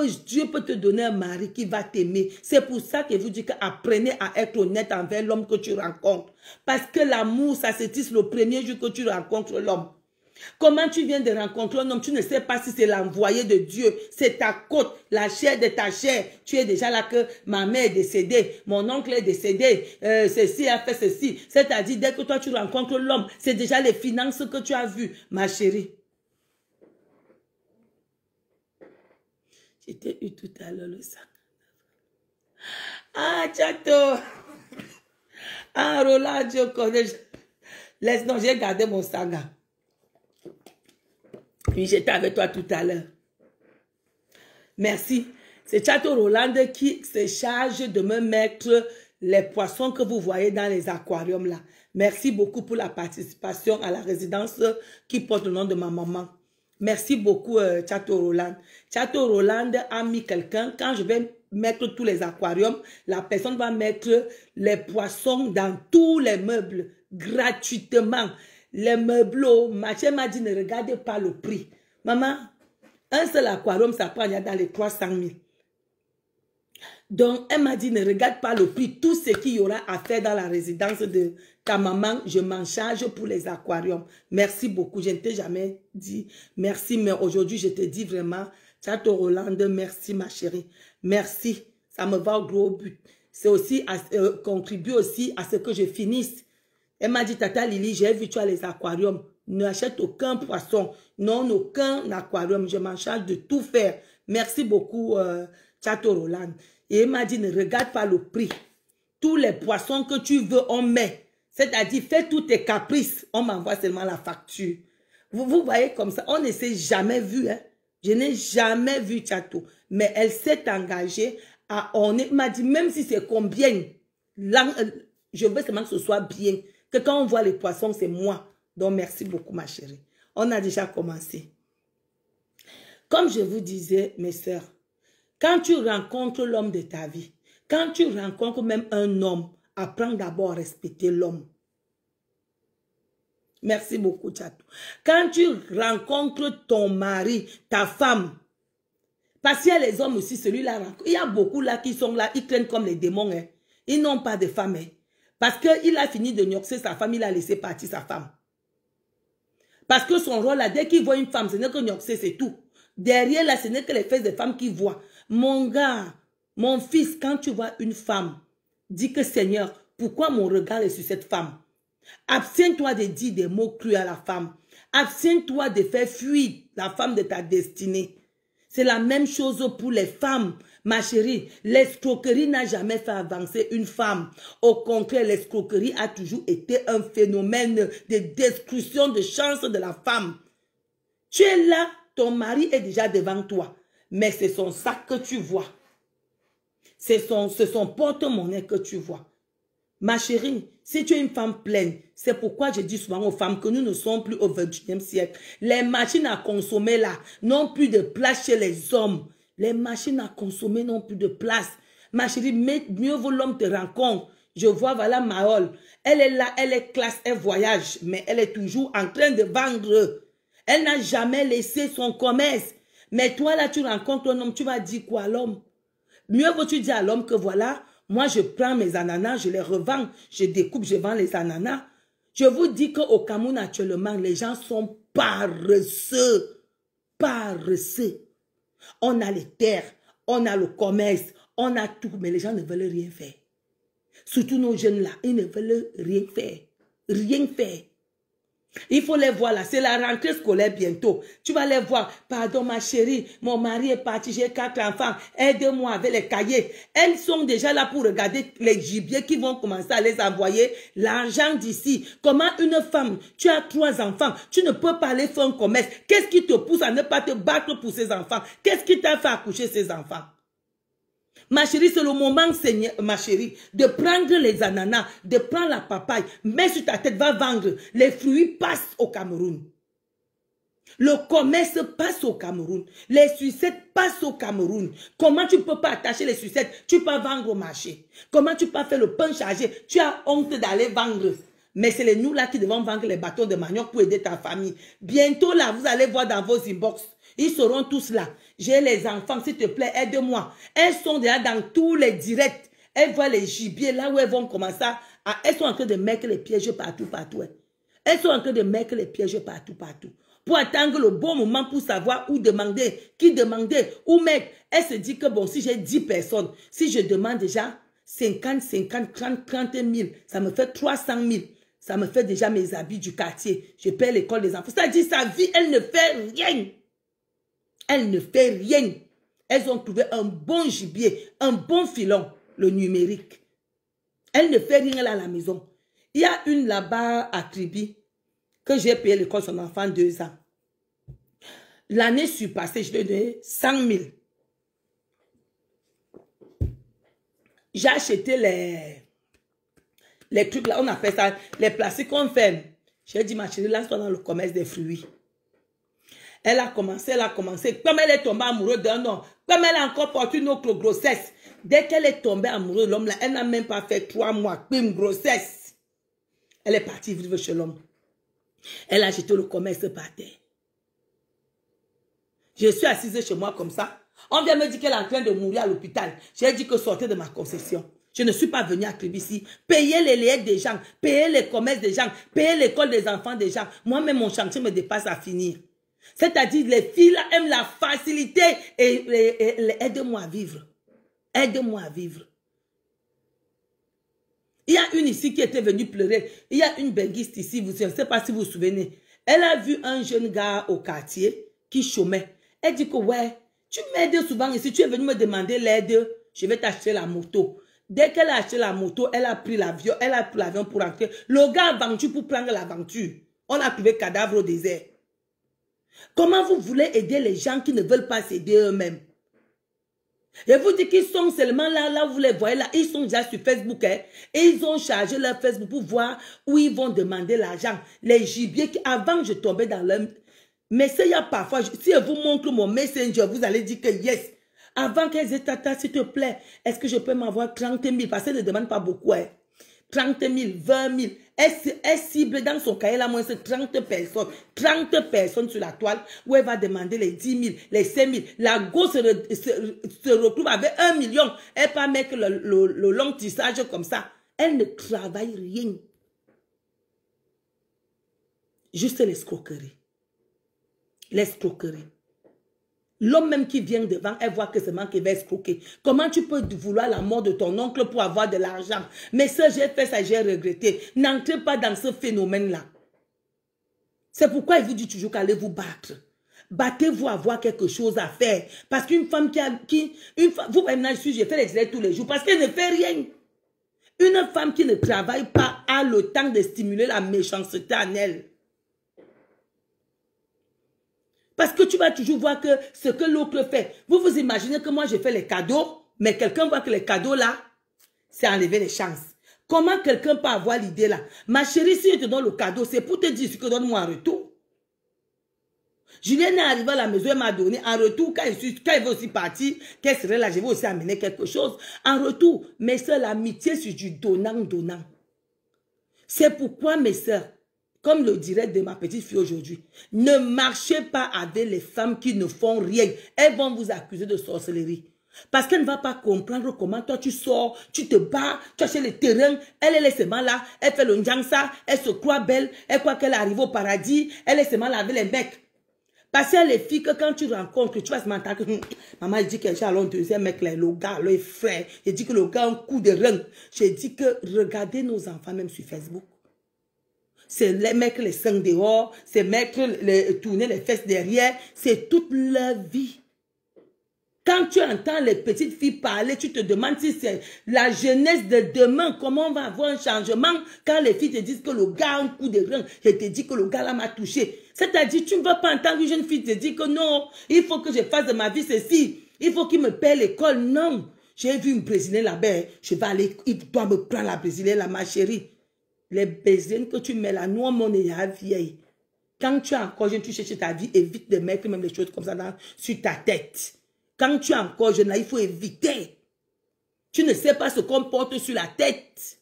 peut te donner un mari qui va t'aimer. C'est pour ça que je vous dis qu'apprenez à être honnête envers l'homme que tu rencontres. Parce que l'amour, ça se tisse le premier jour que tu rencontres l'homme. Comment tu viens de rencontrer un homme, tu ne sais pas si c'est l'envoyé de Dieu, c'est ta côte, la chair de ta chair. Tu es déjà là que ma mère est décédée, mon oncle est décédé, ceci a fait ceci. C'est-à-dire, dès que toi tu rencontres l'homme, c'est déjà les finances que tu as vues, ma chérie. J'étais eu tout à l'heure le sac. Ah, Chateau. Ah, Roland, je connais. Non, j'ai gardé mon saga. Puis j'étais avec toi tout à l'heure. Merci. C'est Chateau Roland qui se charge de me mettre les poissons que vous voyez dans les aquariums là. Merci beaucoup pour la participation à la résidence qui porte le nom de ma maman. Merci beaucoup, Chateau Roland. Chateau Roland a mis quelqu'un. Quand je vais mettre tous les aquariums, la personne va mettre les poissons dans tous les meubles gratuitement. Les meubles, ma chérie m'a dit, ne regardez pas le prix. Maman, un seul aquarium, ça prend dans les 300 000. Donc, elle m'a dit, ne regarde pas le prix. Tout ce qu'il y aura à faire dans la résidence de ta maman, je m'en charge pour les aquariums. Merci beaucoup. Je ne t'ai jamais dit merci, mais aujourd'hui, je te dis vraiment, Chateau Roland, merci ma chérie. Merci. Ça me va au gros but. C'est aussi, contribue aussi à ce que je finisse. Elle m'a dit, Tata Lily, j'ai vu, tu as les aquariums. N'achète aucun poisson. Non, aucun aquarium. Je m'en charge de tout faire. Merci beaucoup, Chateau Roland. Et il m'a dit, ne regarde pas le prix. Tous les poissons que tu veux, on met. C'est-à-dire, fais tous tes caprices. On m'envoie seulement la facture. Vous voyez comme ça. On ne s'est jamais vu. Hein? Je n'ai jamais vu Tchato. Mais elle s'est engagée à orner. Elle m'a dit, même si c'est combien, là, je veux seulement que ce soit bien. Que quand on voit les poissons, c'est moi. Donc, merci beaucoup, ma chérie. On a déjà commencé. Comme je vous disais, mes sœurs, quand tu rencontres l'homme de ta vie, quand tu rencontres même un homme, apprends d'abord à respecter l'homme. Merci beaucoup, Tchato. Quand tu rencontres ton mari, ta femme, parce qu'il y a les hommes aussi, celui-là, il y a beaucoup là qui sont là, ils traînent comme les démons. Hein. Ils n'ont pas de femme. Hein. Parce qu'il a fini de nioxer sa femme, il a laissé partir sa femme. Parce que son rôle là, dès qu'il voit une femme, ce n'est que nioxer, c'est tout. Derrière là, ce n'est que les fesses des femmes qu'il voit. Mon gars, mon fils, quand tu vois une femme, dis que Seigneur, pourquoi mon regard est sur cette femme? Abstiens-toi de dire des mots crus à la femme. Abstiens-toi de faire fuir la femme de ta destinée. C'est la même chose pour les femmes. Ma chérie, l'escroquerie n'a jamais fait avancer une femme. Au contraire, l'escroquerie a toujours été un phénomène de destruction de chance de la femme. Tu es là, ton mari est déjà devant toi. Mais c'est son sac que tu vois. C'est son porte-monnaie que tu vois. Ma chérie, si tu es une femme pleine, c'est pourquoi je dis souvent aux femmes que nous ne sommes plus au 21e siècle. Les machines à consommer là n'ont plus de place chez les hommes. Les machines à consommer n'ont plus de place. Ma chérie, mieux vaut l'homme te rencontre. Je vois, voilà Mahol. Elle est là, elle est classe, elle voyage, mais elle est toujours en train de vendre. Elle n'a jamais laissé son commerce. Mais toi là, tu rencontres un homme, tu vas dire quoi à l'homme? Mieux vaut-tu dire à l'homme que voilà, moi je prends mes ananas, je les revends, je découpe, je vends les ananas. Je vous dis qu'au Cameroun actuellement, les gens sont paresseux. Paresseux. On a les terres, on a le commerce, on a tout, mais les gens ne veulent rien faire. Surtout nos jeunes là, ils ne veulent rien faire. Rien faire. Il faut les voir là, c'est la rentrée scolaire bientôt. Tu vas les voir. Pardon ma chérie, mon mari est parti, j'ai 4 enfants. Aide-moi avec les cahiers. Elles sont déjà là pour regarder les gibiers qui vont commencer à les envoyer l'argent d'ici. Comment une femme, tu as 3 enfants, tu ne peux pas aller faire un commerce. Qu'est-ce qui te pousse à ne pas te battre pour ces enfants? Qu'est-ce qui t'a fait accoucher ces enfants? Ma chérie, c'est le moment, Seigneur, ma chérie, de prendre les ananas, de prendre la papaye, mets sur ta tête, va vendre. Les fruits passent au Cameroun. Le commerce passe au Cameroun. Les sucettes passent au Cameroun. Comment tu ne peux pas attacher les sucettes? Tu peux vendre au marché. Comment tu peux faire le pain chargé? Tu as honte d'aller vendre. Mais c'est nous là qui devons vendre les bâtons de manioc pour aider ta famille. Bientôt là, vous allez voir dans vos inbox. Ils seront tous là. J'ai les enfants, s'il te plaît, aide-moi. Elles sont déjà dans tous les directs. Elles voient les gibiers là où elles vont commencer à... Elles sont en train de mettre les pièges partout, partout. Elles sont en train de mettre les pièges partout, partout. Pour attendre le bon moment pour savoir où demander, qui demander, où mettre. Elle se dit que bon, si j'ai 10 personnes, si je demande déjà 50, 50, 30, 30 000, ça me fait 300 000. Ça me fait déjà mes habits du quartier. Je paie l'école des enfants. C'est-à-dire sa vie, elle ne fait rien. Elle ne fait rien. Elles ont trouvé un bon gibier, un bon filon, le numérique. Elle ne fait rien là à la maison. Il y a une là-bas à Tribi que j'ai payé l'école son enfant 2 ans. L'année surpassée, je lui ai donné 100 000. J'ai acheté les trucs là, on appelle ça les plastiques qu'on fait. J'ai dit, ma chérie, lance-toi dans le commerce des fruits. Elle a commencé. Comme elle est tombée amoureuse d'un homme, comme elle a encore porté une autre grossesse, dès qu'elle est tombée amoureuse de l'homme là, elle n'a même pas fait 3 mois, une grossesse. Elle est partie vivre chez l'homme. Elle a jeté le commerce par terre. Je suis assise chez moi comme ça. On vient me dire qu'elle est en train de mourir à l'hôpital. J'ai dit que sortez de ma concession. Je ne suis pas venue à Tribi. Payer les legs des gens, payer les commerces des gens, payer l'école des enfants des gens. Moi-même, mon chantier me dépasse à finir. C'est-à-dire, les filles là aiment la facilité et aide-moi à vivre. Aide-moi à vivre. Il y a une ici qui était venue pleurer. Il y a une benguiste ici, je ne sais pas si vous vous souvenez. Elle a vu un jeune gars au quartier qui chômait. Elle dit que ouais, tu m'aides souvent ici, tu es venu me demander l'aide. je vais t'acheter la moto. Dès qu'elle a acheté la moto, elle a pris l'avion pour entrer. Le gars a vendu pour prendre l'aventure. On a trouvé cadavre au désert. Comment vous voulez aider les gens qui ne veulent pas s'aider eux-mêmes? Et vous dites qu'ils sont seulement là, vous les voyez là, ils sont déjà sur Facebook, hein, et ils ont chargé leur Facebook pour voir où ils vont demander l'argent. Les gibiers, avant je tombais dans leur... Mais il y a parfois, si je vous montre mon Messenger, vous allez dire que yes. Avant qu'elles aient tata, s'il te plaît, est-ce que je peux m'avoir 30 000? Parce qu'elle ne demande pas beaucoup, hein. 30 000, 20 000. Elle cible dans son cahier, là, moins c'est 30 personnes. 30 personnes sur la toile où elle va demander les 10 000, les 5 000. La go se retrouve avec 1 million. Elle va mettre le long tissage comme ça. Elle ne travaille rien. Juste l'escroquerie. L'escroquerie. L'homme même qui vient devant, elle voit que c'est moi qui va escroquer. Comment tu peux vouloir la mort de ton oncle pour avoir de l'argent? Mais ça, j'ai fait ça, j'ai regretté. N'entrez pas dans ce phénomène-là. C'est pourquoi il vous dit toujours qu'allez vous battre. Battez-vous à avoir quelque chose à faire. Parce qu'une femme vous voyez, j'ai fait les directs tous les jours parce qu'elle ne fait rien. Une femme qui ne travaille pas a le temps de stimuler la méchanceté en elle. Parce que tu vas toujours voir que ce que l'autre fait. Vous vous imaginez que moi, je fais les cadeaux, mais quelqu'un voit que les cadeaux là, c'est enlever les chances. Comment quelqu'un peut avoir l'idée là? Ma chérie, si je te donne le cadeau, c'est pour te dire ce que donne-moi en retour. Julienne est arrivée à la maison, elle m'a donné en retour, quand elle veut aussi partir, qu'elle serait là, je vais aussi amener quelque chose. En retour, mes soeurs, l'amitié, c'est du donnant-donnant. C'est pourquoi, mes soeurs, comme le dirait de ma petite fille aujourd'hui, ne marchez pas avec les femmes qui ne font rien. Elles vont vous accuser de sorcellerie. Parce qu'elle ne va pas comprendre comment toi tu sors, tu te bats, tu achètes les terrains, elle est seulement là, elle fait le njangsa, elle se croit belle, elle croit qu'elle arrive au paradis, elle est seulement là avec les mecs. Parce que les filles que quand tu rencontres, tu vas se mentir que maman dit qu'elle a un deuxième mec, là, le gars, le frère, il dit que le gars a un coup de rein. J'ai dit que regardez nos enfants même sur Facebook. C'est les mecs les seins dehors, c'est mettre tourner les fesses derrière, c'est toute leur vie. Quand tu entends les petites filles parler, tu te demandes si c'est la jeunesse de demain, comment on va avoir un changement quand les filles te disent que le gars a un coup de rein, je te dis que le gars là m'a touché. C'est-à-dire, tu ne vas pas entendre une jeune fille te dire que non, il faut que je fasse de ma vie ceci, il faut qu'il me paie l'école. Non, j'ai vu une Brésilienne là-bas, je vais aller, il doit me prendre la Brésilienne là, ma chérie. Les Brésiliennes que tu mets là, nous, on est à vieille. Quand tu es encore jeune, tu cherches ta vie, évite de mettre même les choses comme ça sur ta tête. Quand tu es encore jeune, là, il faut éviter. Tu ne sais pas ce qu'on porte sur la tête.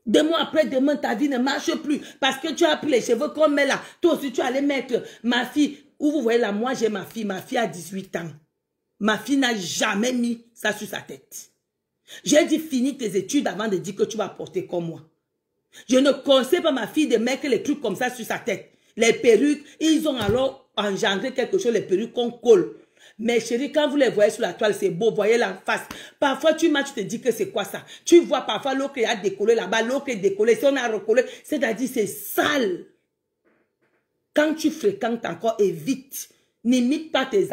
2 mois après, demain, ta vie ne marche plus. Parce que tu as pris les cheveux qu'on met là. Toi aussi, tu allais mettre ma fille. Où vous voyez là, moi, j'ai ma fille. Ma fille a 18 ans. Ma fille n'a jamais mis ça sur sa tête. J'ai dit, finis tes études avant de dire que tu vas porter comme moi. Je ne conseille pas ma fille de mettre les trucs comme ça sur sa tête. Les perruques, ils ont alors engendré quelque chose, les perruques qu'on colle. Mais chérie, quand vous les voyez sur la toile, c'est beau, voyez la face. Parfois, tu te dis que c'est quoi ça? Tu vois parfois l'autre a décollé là-bas, l'autre est décollé. Si on a recollé, c'est-à-dire c'est sale. Quand tu fréquentes encore, évite. N'imite pas tes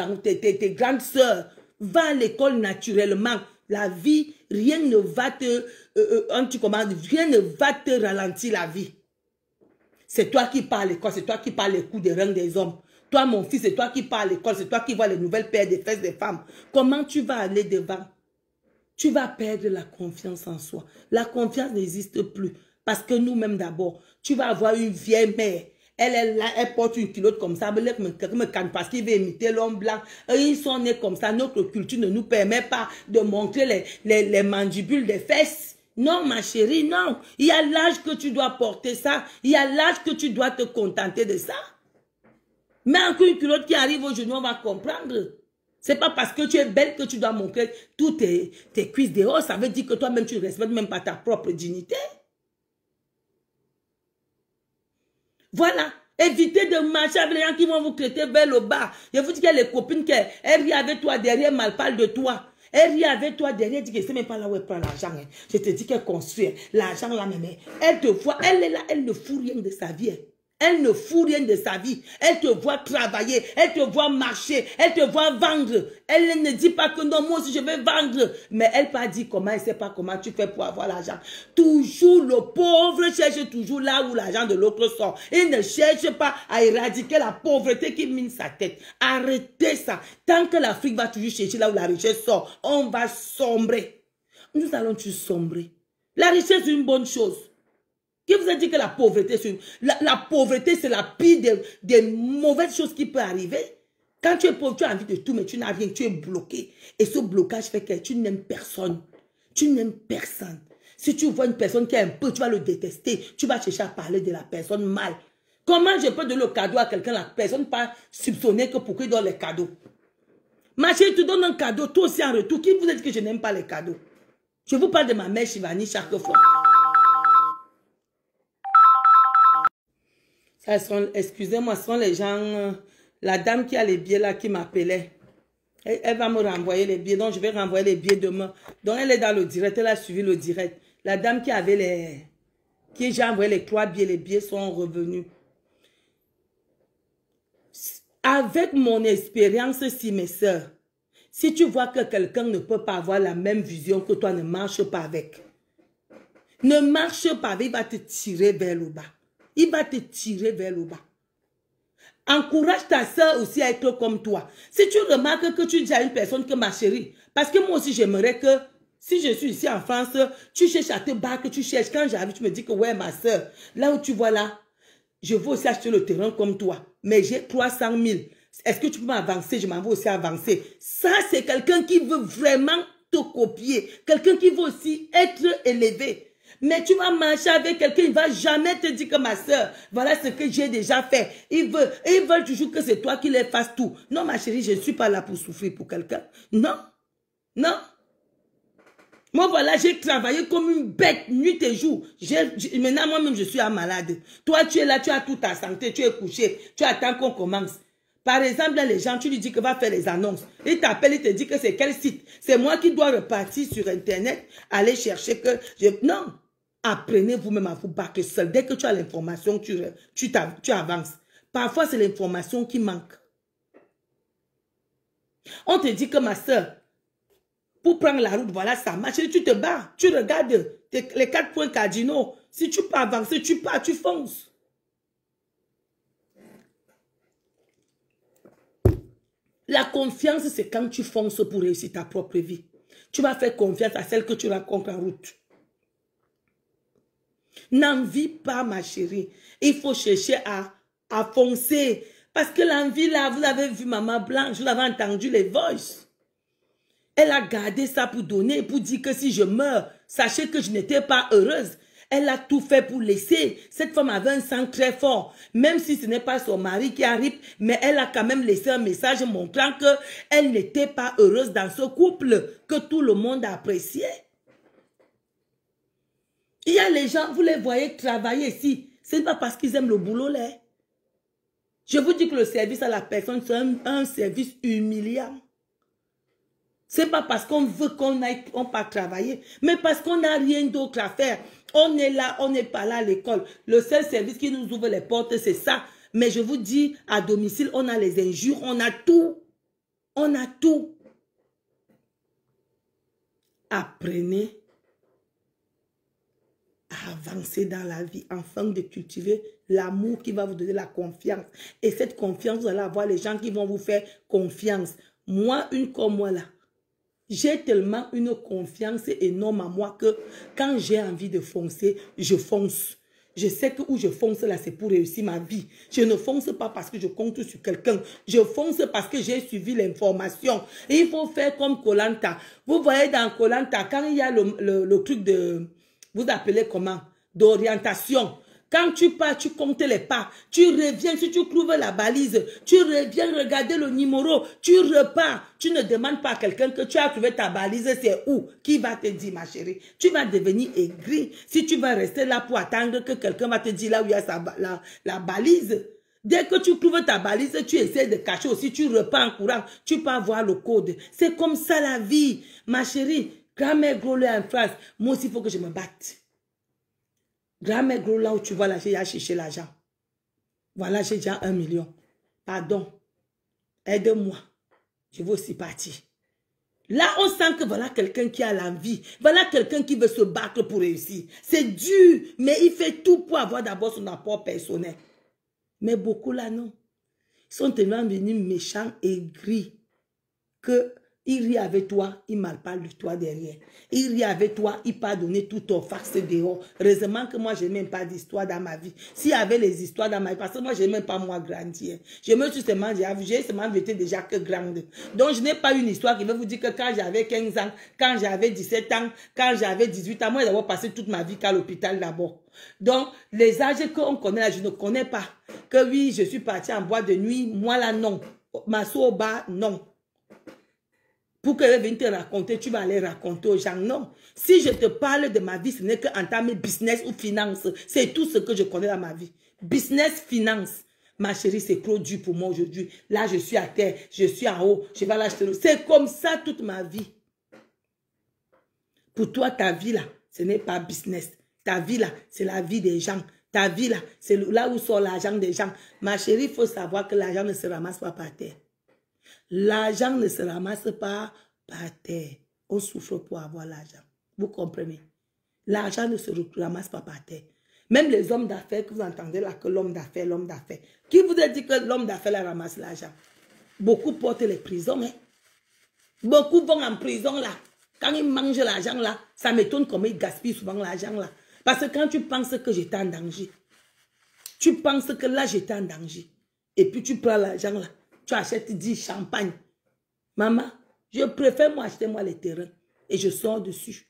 grandes sœurs. Va à l'école naturellement. La vie, rien ne va te, rien ne va te ralentir la vie. C'est toi qui parles à l'école, c'est toi qui parles les coups de rein des hommes. Toi, mon fils, c'est toi qui parles à l'école, c'est toi qui vois les nouvelles paires des fesses des femmes. Comment tu vas aller devant? Tu vas perdre la confiance en soi. La confiance n'existe plus. Parce que nous-mêmes d'abord, tu vas avoir une vieille mère. Elle est là, elle porte une culotte comme ça, parce qu'il veut imiter l'homme blanc. Ils sont nés comme ça. Notre culture ne nous permet pas de montrer les mandibules des fesses. Non, ma chérie, non. Il y a l'âge que tu dois porter ça. Il y a l'âge que tu dois te contenter de ça. Mais encore une culotte qui arrive aujourd'hui, on va comprendre. C'est pas parce que tu es belle que tu dois montrer toutes tes cuisses dehors. Ça veut dire que toi-même, tu ne respectes même pas ta propre dignité. Voilà. Évitez de marcher avec les gens qui vont vous traiter vers le bas. Je vous dis qu'il y a les copines qui rient avec toi derrière, mal parlent de toi. Elle rit avec toi derrière, dit que c'est même pas là où elle prend l'argent. Hein. Je te dis qu'elle construit l'argent là, mais elle te voit, elle est là, elle ne fout rien de sa vie. Hein. Elle ne fout rien de sa vie. Elle te voit travailler, elle te voit marcher, elle te voit vendre. Elle ne dit pas que non, moi aussi je vais vendre. Mais elle pas dit comment, elle ne sait pas comment tu fais pour avoir l'argent. Toujours le pauvre cherche toujours là où l'argent de l'autre sort. Il ne cherche pas à éradiquer la pauvreté qui mine sa tête. Arrêtez ça. Tant que l'Afrique va toujours chercher là où la richesse sort, on va sombrer. Nous allons toujours sombrer. La richesse est une bonne chose. Qui vous a dit que la pauvreté, la pauvreté, c'est la pire des mauvaises choses qui peut arriver? Quand tu es pauvre, tu as envie de tout, mais tu n'as rien, tu es bloqué. Et ce blocage fait que tu n'aimes personne. Tu n'aimes personne. Si tu vois une personne qui est un peu, tu vas le détester. Tu vas chercher à parler de la personne mal. Comment je peux donner le cadeau à quelqu'un, la personne pas soupçonner que pourquoi il donne les cadeaux? Ma chérie, tu donnes un cadeau, toi aussi en retour. Qui vous a dit que je n'aime pas les cadeaux? Je vous parle de ma mère Shivani chaque fois. Excusez-moi, ce sont les gens, la dame qui a les billets là qui m'appelait. Elle va me renvoyer les billets, donc je vais renvoyer les billets demain. Donc elle est dans le direct, elle a suivi le direct. La dame qui avait les... qui j'ai envoyé les 3 billets, les billets sont revenus. Avec mon expérience, si mes soeurs, si tu vois que quelqu'un ne peut pas avoir la même vision que toi, ne marche pas avec. Ne marche pas avec, il va te tirer vers le bas. Il va te tirer vers le bas. Encourage ta soeur aussi à être comme toi. Si tu remarques que tu dis à une personne que ma chérie, parce que moi aussi j'aimerais que, si je suis ici en France, tu cherches à te battre, tu cherches. Quand j'arrive, tu me dis que ouais ma soeur, là où tu vois là, je veux aussi acheter le terrain comme toi, mais j'ai 300 000. Est-ce que tu peux m'avancer? Je m'en vais aussi avancer. Ça, c'est quelqu'un qui veut vraiment te copier. Quelqu'un qui veut aussi être élevé. Mais tu vas marcher avec quelqu'un, il ne va jamais te dire que ma soeur, voilà ce que j'ai déjà fait. Ils veulent toujours que c'est toi qui les fasses tout. Non, ma chérie, je ne suis pas là pour souffrir pour quelqu'un. Non, non. Moi, voilà, j'ai travaillé comme une bête, nuit et jour. Maintenant, moi-même, je suis un malade. Toi, tu es là, tu as toute ta santé, tu es couché, tu attends qu'on commence. Par exemple, là, les gens, tu lui dis que va faire les annonces. Il t'appelle, il te dit que c'est quel site. C'est moi qui dois repartir sur Internet, aller chercher que... Non. Apprenez vous-même à vous battre seul. Dès que tu as l'information, tu avances. Parfois, c'est l'information qui manque. On te dit que ma soeur, pour prendre la route, voilà ça marche. Tu te bats, tu regardes les 4 points cardinaux. Si tu peux avancer, tu pars, tu fonces. La confiance, c'est quand tu fonces pour réussir ta propre vie. Tu vas faire confiance à celle que tu rencontres en route. N'envie pas, ma chérie. Il faut chercher à foncer. Parce que l'envie, là, vous avez vu Maman Blanche, vous avez entendu les voices. Elle a gardé ça pour donner, pour dire que si je meurs, sachez que je n'étais pas heureuse. Elle a tout fait pour laisser. Cette femme avait un sang très fort. Même si ce n'est pas son mari qui arrive, mais elle a quand même laissé un message montrant qu'elle n'était pas heureuse dans ce couple que tout le monde appréciait. Il y a les gens, vous les voyez travailler ici. Ce n'est pas parce qu'ils aiment le boulot là. Je vous dis que le service à la personne, c'est un service humiliant. Ce n'est pas parce qu'on veut qu'on n'aille pas travailler, mais parce qu'on n'a rien d'autre à faire. On est là, on n'est pas là à l'école. Le seul service qui nous ouvre les portes, c'est ça. Mais je vous dis, à domicile, on a les injures, on a tout. On a tout. Apprenez à avancer dans la vie, afin de cultiver l'amour qui va vous donner la confiance. Et cette confiance, vous allez avoir les gens qui vont vous faire confiance. Moi, une comme moi là, j'ai tellement une confiance énorme en moi que quand j'ai envie de foncer, je fonce. Je sais que où je fonce là, c'est pour réussir ma vie. Je ne fonce pas parce que je compte sur quelqu'un. Je fonce parce que j'ai suivi l'information. Et il faut faire comme Koh Lanta. Vous voyez dans Koh Lanta, quand il y a le truc de... Vous appelez comment? D'orientation. Quand tu pars, tu comptes les pas. Tu reviens, si tu trouves la balise, tu reviens regarder le numéro. Tu repars. Tu ne demandes pas à quelqu'un que tu as trouvé ta balise, c'est où? Qui va te dire, ma chérie? Tu vas devenir aigri. Si tu vas rester là pour attendre que quelqu'un va te dire là où il y a la balise. Dès que tu trouves ta balise, tu essaies de cacher aussi. Tu repars en courant. Tu peux avoir le code. C'est comme ça la vie, ma chérie. Grand-mère Gros en France, moi aussi il faut que je me batte. Grand-mère Gros là où tu vois là, j'ai cherché l'argent. Voilà, j'ai déjà 1 million. Pardon. Aide-moi. Je veux aussi partir. Là, on sent que voilà quelqu'un qui a l'envie. Voilà quelqu'un qui veut se battre pour réussir. C'est dur, mais il fait tout pour avoir d'abord son apport personnel. Mais beaucoup là, non. Ils sont tellement venus méchants et gris que il rit avec toi, il mal parle de toi derrière. Il rit avec toi, il pardonne tout ton farce dehors. Heureusement que moi, je n'ai même pas d'histoire dans ma vie. S'il y avait les histoires dans ma vie, parce que moi, je n'ai même pas moi grandir. Je me suis seulement, j'ai seulement été déjà que grande. Donc, je n'ai pas une histoire qui veut vous dire que quand j'avais 15 ans, quand j'avais 17 ans, quand j'avais 18 ans, moi, j'ai d'abord passé toute ma vie qu'à l'hôpital d'abord. Donc, les âges qu'on connaît là, je ne connais pas. Que oui, je suis partie en boîte de nuit, moi là, non. Masso au bas, non. Pour qu'elle vienne te raconter, tu vas aller raconter aux gens. Non. Si je te parle de ma vie, ce n'est qu'en termes de business ou finance. C'est tout ce que je connais dans ma vie. Business, finance. Ma chérie, c'est trop dur pour moi aujourd'hui. Là, je suis à terre, je suis en haut, je vais l'acheter. C'est comme ça toute ma vie. Pour toi, ta vie là, ce n'est pas business. Ta vie là, c'est la vie des gens. Ta vie là, c'est là où sort l'argent des gens. Ma chérie, il faut savoir que l'argent ne se ramasse pas par terre. L'argent ne se ramasse pas par terre. On souffre pour avoir l'argent. Vous comprenez? L'argent ne se ramasse pas par terre. Même les hommes d'affaires que vous entendez là, que l'homme d'affaires. Qui vous a dit que l'homme d'affaires ramasse l'argent? Beaucoup portent les prisons. Hein? Beaucoup vont en prison là. Quand ils mangent l'argent là, ça m'étonne comment ils gaspillent souvent l'argent là. Parce que quand tu penses que j'étais en danger, tu penses que là j'étais en danger, et puis tu prends l'argent là, tu achètes 10 champagne. Maman, je préfère moi acheter moi les terrains et je sors dessus.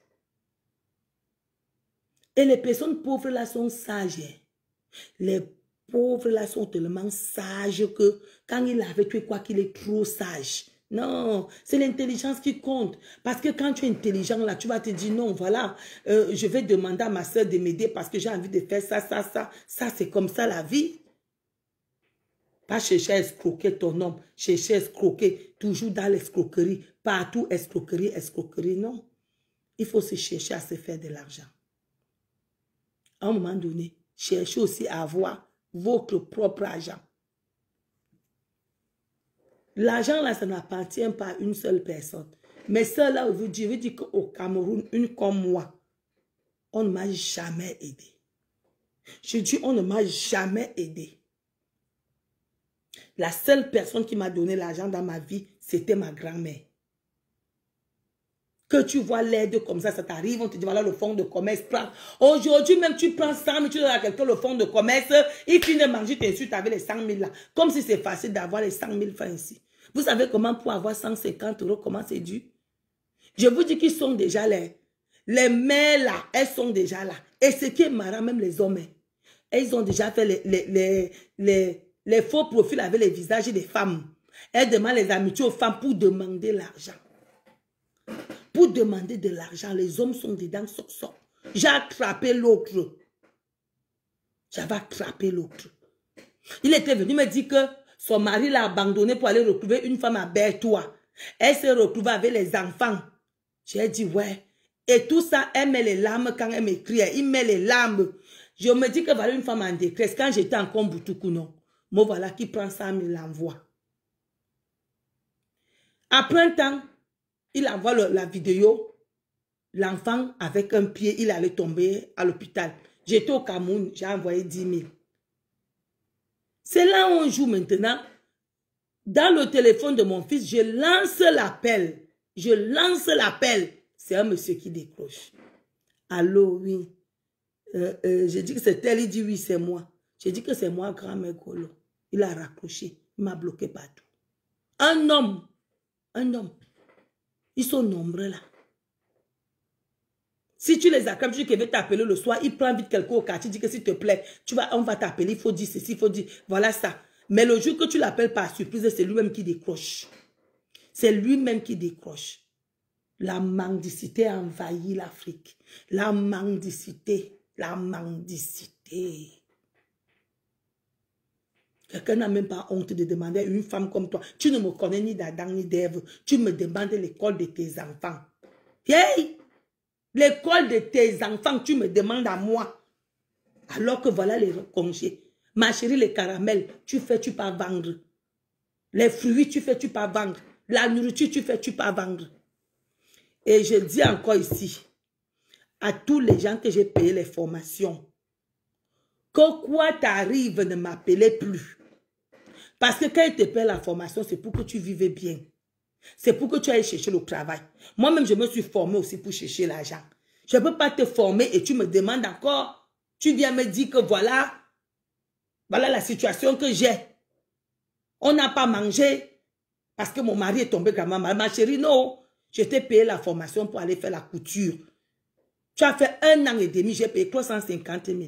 Et les personnes pauvres là sont sages. Les pauvres là sont tellement sages que quand il avait tué quoi qu'il est trop sage. Non, c'est l'intelligence qui compte. Parce que quand tu es intelligent là, tu vas te dire non, voilà, je vais demander à ma soeur de m'aider parce que j'ai envie de faire ça, ça, ça. Ça, c'est comme ça la vie. Pas chercher à escroquer ton homme, chercher à escroquer, toujours dans l'escroquerie, partout escroquerie, escroquerie, non. Il faut se chercher à se faire de l'argent. À un moment donné, cherchez aussi à avoir votre propre argent. L'argent là, ça n'appartient pas à une seule personne. Mais ça là, je veux dire qu'au Cameroun, une comme moi, on ne m'a jamais aidé. Je dis, on ne m'a jamais aidé. La seule personne qui m'a donné l'argent dans ma vie, c'était ma grand-mère. Que tu vois l'aide comme ça t'arrive, on te dit voilà le fonds de commerce. Aujourd'hui même tu prends 100 000, tu donnes à quelqu'un le fonds de commerce, il finit de manger, tu insultes avec les 100 000 là. Comme si c'est facile d'avoir les 100 000 francs ici. Vous savez comment pour avoir 150 €, comment c'est dur? Je vous dis qu'ils sont déjà les mères là, elles sont déjà là. Et ce qui est marrant, même les hommes, elles ont déjà fait les faux profils avec les visages des femmes. Elles demandent les amitiés aux femmes pour demander l'argent. Pour demander de l'argent, les hommes sont dedans, soc. J'ai attrapé l'autre. J'avais attrapé l'autre. Il était venu me dire que son mari l'a abandonné pour aller retrouver une femme à Bertois. Elle s'est retrouvée avec les enfants. J'ai dit ouais. Et tout ça, elle met les larmes quand elle m'écrit. Il met les larmes. Je me dis que voilà une femme en détresse. Quand j'étais en Kombutuku, non. Moi voilà qui prend ça, il l'envoie. Après un temps, il envoie la vidéo. L'enfant avec un pied, il allait tomber à l'hôpital. J'étais au Cameroun, j'ai envoyé 10 000. C'est là où on joue maintenant. Dans le téléphone de mon fils, je lance l'appel. Je lance l'appel. C'est un monsieur qui décroche. Allô, oui. J'ai dit que c'est elle, il dit oui, c'est moi. J'ai dit que c'est moi, grand-mère Golo. Il a raccroché, il m'a bloqué partout. Un homme. Ils sont nombreux là. Si tu les accroches, tu dis qu'il veut t'appeler le soir, il prend vite quelqu'un au quartier, dit que s'il te plaît, on va t'appeler, il faut dire ceci, il faut dire, voilà ça. Mais le jour que tu l'appelles par surprise, c'est lui-même qui décroche. C'est lui-même qui décroche. La mendicité a envahi l'Afrique. La mendicité. Quelqu'un n'a même pas honte de demander à une femme comme toi. Tu ne me connais ni d'Adam ni d'Ève. Tu me demandes l'école de tes enfants. Hey! L'école de tes enfants, tu me demandes à moi. Alors que voilà les congés. Ma chérie, les caramels, tu fais, tu peux vendre. Les fruits, tu fais, tu peux vendre. La nourriture, tu fais, tu peux vendre. Et je dis encore ici, à tous les gens que j'ai payé les formations, que quoi t'arrive, ne m'appelez plus. Parce que quand ils te payent la formation, c'est pour que tu vives bien. C'est pour que tu ailles chercher le travail. Moi-même, je me suis formée aussi pour chercher l'argent. Je ne peux pas te former et tu me demandes encore. Tu viens me dire que voilà la situation que j'ai. On n'a pas mangé parce que mon mari est tombé gravement malade. Ma chérie, non. Je t'ai payé la formation pour aller faire la couture. Tu as fait 1 an et demi, j'ai payé 350 000.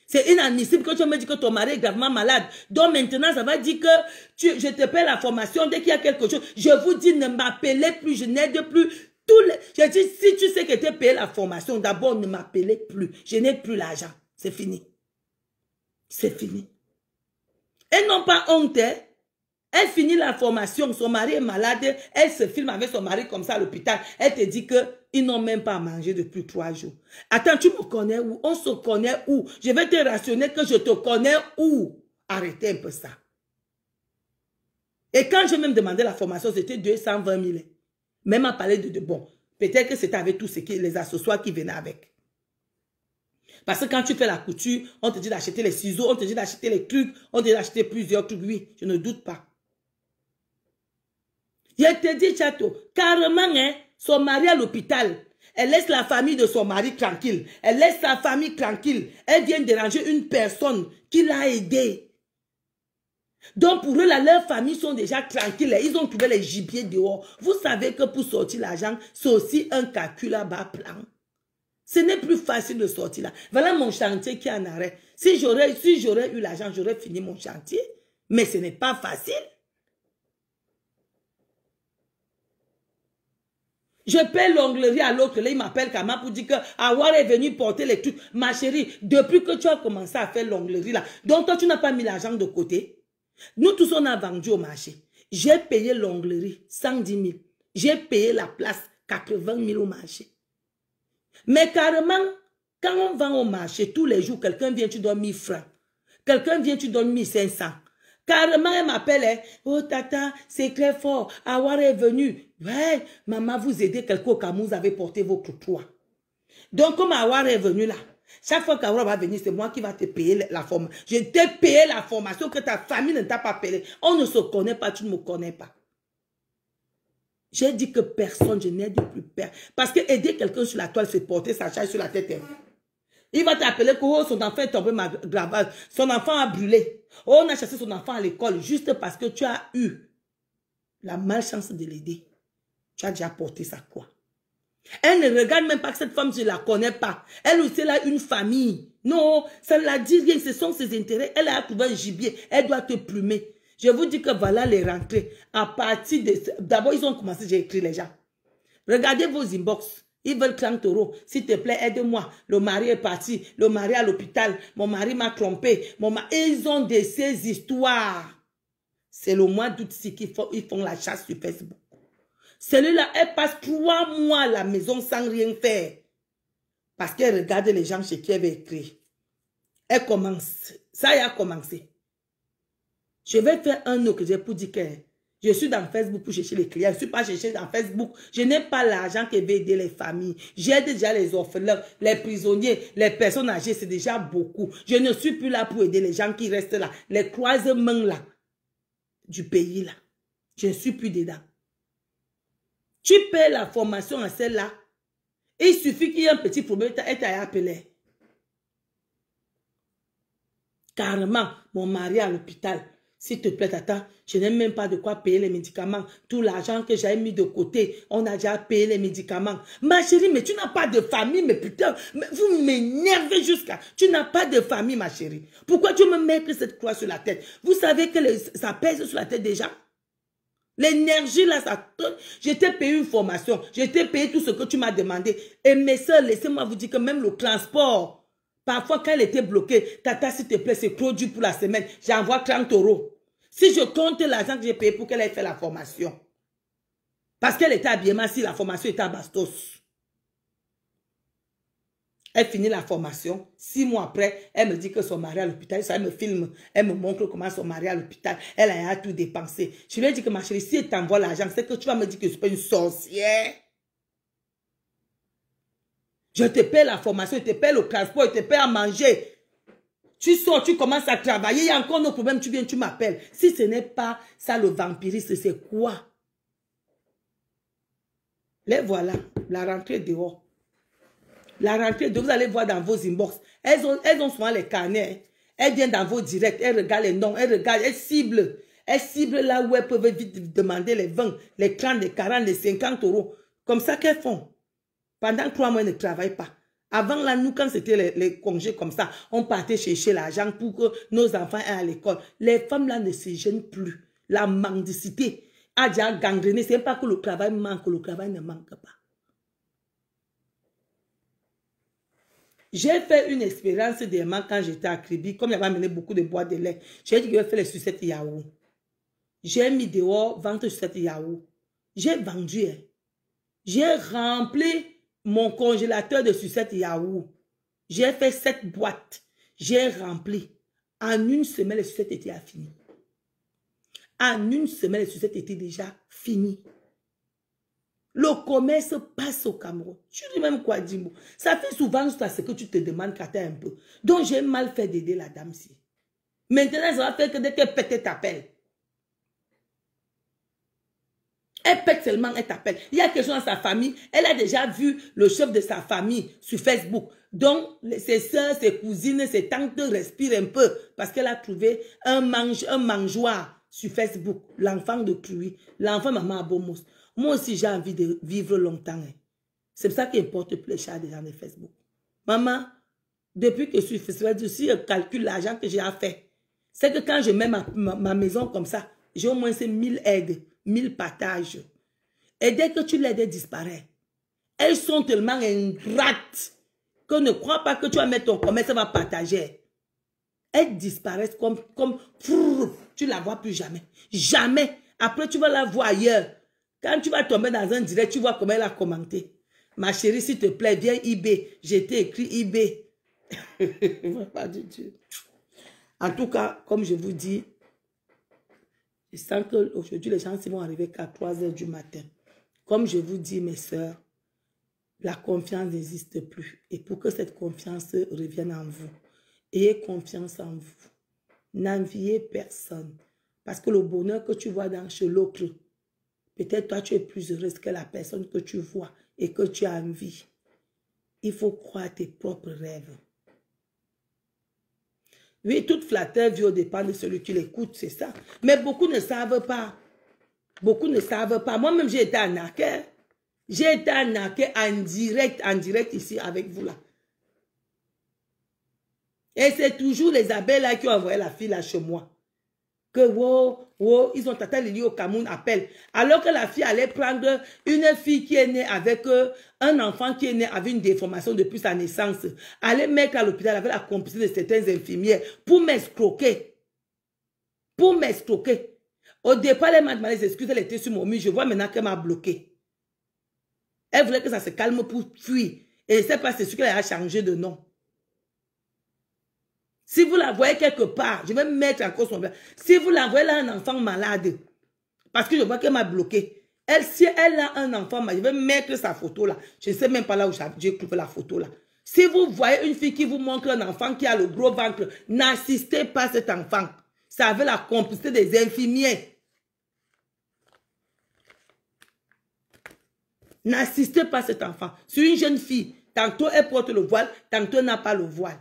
C'est inadmissible que tu me dis que ton mari est gravement malade. Donc maintenant, ça va dire que je te paie la formation. Dès qu'il y a quelque chose, je vous dis, ne m'appelez plus, je n'aide plus. Je dis, si tu sais que tu as payé la formation, d'abord, ne m'appelez plus. Je n'ai plus l'argent. C'est fini. C'est fini. Elles n'ont pas honte. Hein? Elle finit la formation, son mari est malade, elle se filme avec son mari comme ça à l'hôpital. Elle te dit qu'ils n'ont même pas mangé depuis 3 jours. Attends, tu me connais où? On se connaît où? Je vais te rationner que je te connais où? Arrêtez un peu ça. Et quand j'ai même demandé la formation, c'était 220 000. Même à parler de bon, peut-être que c'était avec tous les accessoires qui venaient avec. Parce que quand tu fais la couture, on te dit d'acheter les ciseaux, on te dit d'acheter les trucs, on te dit d'acheter plusieurs trucs. Oui, je ne doute pas. Je te dis, Chateau, carrément, hein, son mari à l'hôpital, elle laisse la famille de son mari tranquille. Elle laisse sa famille tranquille. Elle vient déranger une personne qui l'a aidée. Donc pour eux, là, leurs familles sont déjà tranquilles. Ils ont trouvé les gibiers dehors. Vous savez que pour sortir l'argent, c'est aussi un calcul à bas plan. Ce n'est plus facile de sortir là. Voilà mon chantier qui est en arrêt. Si j'aurais eu l'argent, j'aurais fini mon chantier. Mais ce n'est pas facile. Je paie l'onglerie à l'autre, là, il m'appelle Kama pour dire que Awar est venu porter les trucs. Ma chérie, depuis que tu as commencé à faire l'onglerie là, donc toi tu n'as pas mis l'argent de côté. Nous tous on a vendu au marché. J'ai payé l'onglerie 110 000. J'ai payé la place 80 000 au marché. Mais carrément, quand on vend au marché, tous les jours, quelqu'un vient, tu donnes 1000 francs. Quelqu'un vient, tu donnes 1500. Carrément, elle m'appelle, hein. Oh tata, c'est très fort, Awar est venu. Ouais, maman, vous aidez quelqu'un au Cameroun, vous avez porté vos toits. Donc, comme Awar est venu là, chaque fois qu'Awar va venir, c'est moi qui va te payer la formation. Je t'ai payé la formation que ta famille ne t'a pas payé. On ne se connaît pas, tu ne me connais pas. J'ai dit que personne, je n'aide plus personne. Parce que aider quelqu'un sur la toile, c'est porter sa charge sur la tête. Hein. Il va t'appeler que oh, son enfant est tombé grave, son enfant a brûlé. Oh, on a chassé son enfant à l'école juste parce que tu as eu la malchance de l'aider. Tu as déjà porté sa croix. Elle ne regarde même pas que cette femme, je ne la connais pas. Elle aussi, elle a une famille. Non, ça ne la dit rien, ce sont ses intérêts. Elle a trouvé un gibier, elle doit te plumer. Je vous dis que voilà les rentrées. À partir de... D'abord, ils ont commencé, j'ai écrit les gens. Regardez vos inbox. Ils veulent 30 €. S'il te plaît, aide-moi. Le mari est parti. Le mari à l'hôpital. Mon mari m'a trompé. Et ils ont de ces histoires. C'est le mois d'août qu'ils font la chasse sur Facebook. Celui-là, elle passe 3 mois à la maison sans rien faire. Parce qu'elle regarde les gens chez qui elle avait écrit. Elle commence. Ça y a commencé. Je vais faire un autre que j'ai pour dire que je suis dans Facebook pour chercher les clients. Je ne suis pas chercher dans Facebook. Je n'ai pas l'argent qui va aider les familles. J'aide déjà les orphelins, les prisonniers, les personnes âgées. C'est déjà beaucoup. Je ne suis plus là pour aider les gens qui restent là. Les croisements là du pays là. Je ne suis plus dedans. Tu paies la formation à celle-là. Il suffit qu'il y ait un petit problème. Elle t'a appelé. Carrément, mon mari à l'hôpital. S'il te plaît, tata, je n'ai même pas de quoi payer les médicaments. Tout l'argent que j'avais mis de côté, on a déjà payé les médicaments. Ma chérie, mais tu n'as pas de famille, mais putain, vous m'énervez jusqu'à... Tu n'as pas de famille, ma chérie. Pourquoi tu me mets cette croix sur la tête? Vous savez que ça pèse sur la tête déjà? L'énergie là, ça... Je t'ai payé une formation, je t'ai payé tout ce que tu m'as demandé. Et mes soeurs, laissez-moi vous dire que même le transport... Parfois, quand elle était bloquée, tata, s'il te plaît, c'est trop dur pour la semaine. J'envoie 30 €. Si je compte l'argent que j'ai payé pour qu'elle ait fait la formation. Parce qu'elle était à Biéma, si la formation était à Bastos. Elle finit la formation. 6 mois après, elle me dit que son mari est à l'hôpital. Elle me filme, elle me montre comment son mari est à l'hôpital. Elle a tout dépensé. Je lui ai dit que ma chérie, si elle t'envoie l'argent, c'est que tu vas me dire que je ne suis pas une sorcière. Je te paie la formation, je te paie le transport, je te paie à manger. Tu sors, tu commences à travailler, il y a encore nos problèmes, tu viens, tu m'appelles. Si ce n'est pas ça le vampirisme, c'est quoi? Les voilà, la rentrée dehors. La rentrée dehors, vous allez voir dans vos inbox. Elles ont souvent les carnets. Elles viennent dans vos directs, elles regardent les noms, elles regardent, elles ciblent. Elles ciblent là où elles peuvent vite demander les 20, les 30, les 40, les 50 euros. Comme ça qu'elles font. Pendant 3 mois, elles ne travaillent pas. Avant là, nous, quand c'était les congés comme ça, on partait chercher l'argent pour que nos enfants aient à l'école. Les femmes là ne se gênent plus. La mendicité a déjà gangréné. Ce n'est pas que le travail manque, le travail ne manque pas. J'ai fait une expérience dernièrement quand j'étais à Kribi, comme j'avais amené beaucoup de boîtes de lait. J'ai dit que je vais faire les sucettes yaourt. J'ai mis dehors, vente sucettes yaourt. J'ai vendu. Hein. J'ai rempli mon congélateur de sucettes yaourt. J'ai fait 7 boîtes. J'ai rempli. En une semaine, les sucettes étaient finies. En une semaine, les sucettes étaient déjà finies. Le commerce passe au Cameroun. Tu dis même quoi, Dimbo? Ça fait souvent ce que tu te demandes quand tu un peu. Donc, j'ai mal fait d'aider la dame-ci. Maintenant, ça va faire que dès qu'elle pète, elle t'appelle. Elle pète seulement, elle t'appelle. Il y a quelque chose dans sa famille. Elle a déjà vu le chef de sa famille sur Facebook. Donc, ses soeurs, ses cousines, ses tantes respirent un peu parce qu'elle a trouvé un mangeoire sur Facebook. L'enfant de Cruy. L'enfant maman Abomos. Moi aussi, j'ai envie de vivre longtemps. Hein. C'est pour ça qu'il importe plus les chats des gens de Facebook. Maman, depuis que je suis Facebook, si je calcule l'argent que j'ai à faire, c'est que quand je mets ma maison comme ça, j'ai au moins 1000 aides, 1000 partages. Et dès que tu l'aides, elle disparaît. Elles sont tellement ingrates que ne crois pas que tu vas mettre ton commerce, ça va partager. Elles disparaissent comme tu ne la vois plus jamais. Jamais. Après, tu vas la voir ailleurs. Quand tu vas tomber dans un direct, tu vois comment elle a commenté. Ma chérie, s'il te plaît, viens eBay. J'ai été écrit eBay. Pas du tout. En tout cas, comme je vous dis, je sens qu'aujourd'hui, les gens vont arriver qu'à 3 h du matin. Comme je vous dis, mes sœurs, la confiance n'existe plus. Et pour que cette confiance revienne en vous, ayez confiance en vous. N'enviez personne. Parce que le bonheur que tu vois chez l'autre, peut-être toi, tu es plus heureuse que la personne que tu vois et que tu as envie. Il faut croire à tes propres rêves. Oui, toute flatteur vit au dépend de celui qui l'écoute, c'est ça. Mais beaucoup ne savent pas. Beaucoup ne savent pas. Moi-même, j'ai été arnaquée. J'ai été arnaquée en direct ici avec vous là. Et c'est toujours les abeilles là qui ont envoyé la fille là chez moi. Que ils ont tata Lili au Cameroun appelle. Alors que la fille allait prendre une fille qui est née avec un enfant qui est né avec une déformation depuis sa naissance. Aller mettre à l'hôpital avec la complicité de certaines infirmières pour m'escroquer. Pour m'escroquer. Au départ, elle m'a demandé des excuses, elle était sur mon mur. Je vois maintenant qu'elle m'a bloqué. Elle voulait que ça se calme pour fuir. Et je ne sais pas, c'est sûr qu'elle a changé de nom. Si vous la voyez quelque part, je vais me mettre en cause son bien. Si vous la voyez là, un enfant malade, parce que je vois qu'elle m'a bloqué. Si elle a un enfant malade, je vais mettre sa photo là. Je ne sais même pas là où j'ai trouvé la photo là. Si vous voyez une fille qui vous montre un enfant qui a le gros ventre, n'assistez pas à cet enfant. Ça avait la complicité des infirmiers. N'assistez pas à cet enfant. C'est une jeune fille. Tantôt elle porte le voile, tantôt elle n'a pas le voile.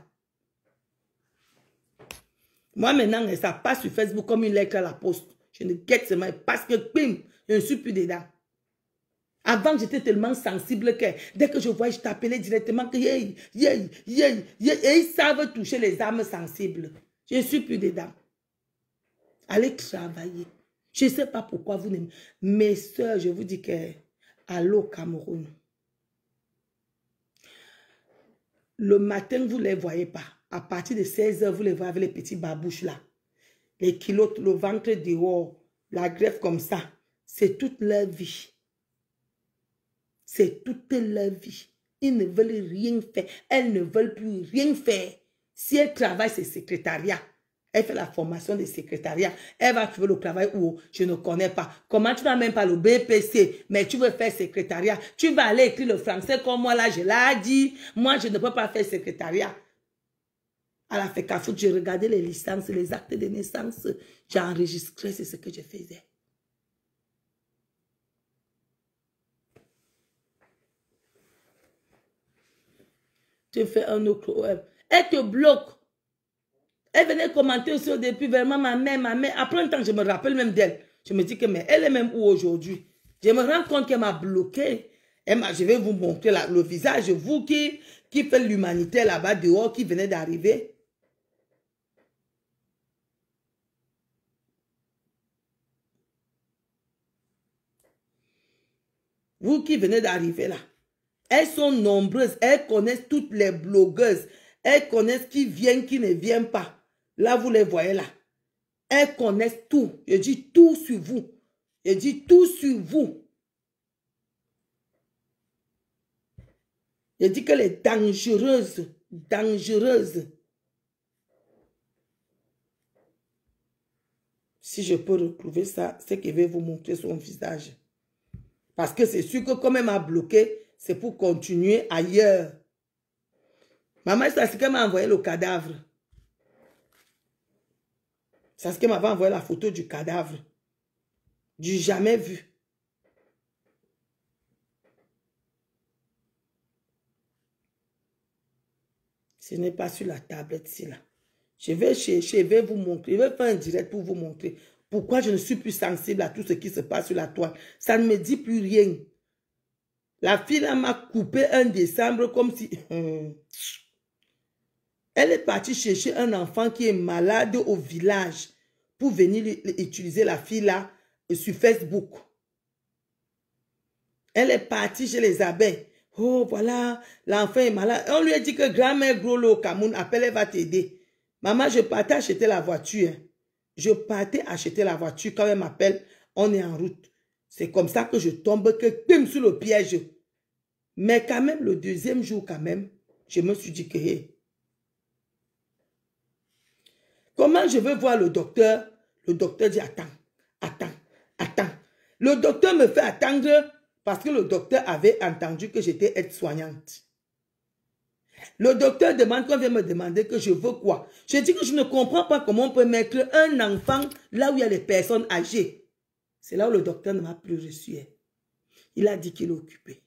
Moi, maintenant, ça passe sur Facebook comme une lettre à la poste. Je ne guette seulement parce que, bim, je ne suis plus dedans. Avant, j'étais tellement sensible que dès que je voyais, je t'appelais directement que et ils savent toucher les âmes sensibles. Je ne suis plus dedans. Allez travailler. Je ne sais pas pourquoi vous n'aimez. Mes soeurs, je vous dis que allô Cameroun. Le matin, vous ne les voyez pas. À partir de 16 h, vous les voyez avec les petits babouches là. Les kilos, le ventre dehors, la greffe comme ça. C'est toute leur vie. C'est toute leur vie. Ils ne veulent rien faire. Elles ne veulent plus rien faire. Si elle travaille, c'est secrétariat. Elle fait la formation de secrétariat. Elle va trouver le travail où je ne connais pas. Comment tu n'as même pas le BPC, mais tu veux faire secrétariat. Tu vas aller écrire le français comme moi là, je l'ai dit. Moi, je ne peux pas faire secrétariat. À la FECAFOOT, j'ai regardé les licences, les actes de naissance. J'ai enregistré, c'est ce que je faisais. Tu fais un autre web. Elle te bloque. Elle venait commenter aussi au début, vraiment ma mère. Après un temps, je me rappelle même d'elle. Je me dis que, mais elle est même où aujourd'hui? Je me rends compte qu'elle m'a bloqué. Je vais vous montrer le visage, vous qui faites l'humanité là-bas dehors, qui venait d'arriver. Vous qui venez d'arriver là. Elles sont nombreuses. Elles connaissent toutes les blogueuses. Elles connaissent qui viennent, qui ne viennent pas. Là, vous les voyez là. Elles connaissent tout. Je dis tout sur vous. Je dis tout sur vous. Je dis qu'elle est dangereuse. Dangereuse. Si je peux retrouver ça, c'est que je vais vous montrer son visage. Parce que c'est sûr que comme elle m'a bloqué, c'est pour continuer ailleurs. Maman, c'est ce qu'elle m'a envoyé le cadavre. C'est ce qu'elle m'avait envoyé la photo du cadavre. Du jamais vu. Ce n'est pas sur la tablette-ci là. Je vais chercher, je vais vous montrer. Je vais faire un direct pour vous montrer pourquoi je ne suis plus sensible à tout ce qui se passe sur la toile. Ça ne me dit plus rien. La fille là m'a coupé un décembre comme si... Elle est partie chercher un enfant qui est malade au village pour venir utiliser la fille là sur Facebook. Elle est partie chez les abeilles. Oh, voilà, l'enfant est malade. On lui a dit que grand-mère Grolo au Cameroun, appelle, elle va t'aider. Maman, je partais acheter la voiture. Je partais acheter la voiture. Quand elle m'appelle, on est en route. C'est comme ça que je tombe, que pim sur le piège. Mais quand même, le deuxième jour, quand même, je me suis dit que... Hey, comment je veux voir le docteur? Le docteur dit, attends. Le docteur me fait attendre parce que le docteur avait entendu que j'étais aide-soignante. Le docteur demande, quand vient me demander que je veux quoi? Je dis que je ne comprends pas comment on peut mettre un enfant là où il y a les personnes âgées. C'est là où le docteur ne m'a plus reçu. Il a dit qu'il est occupé.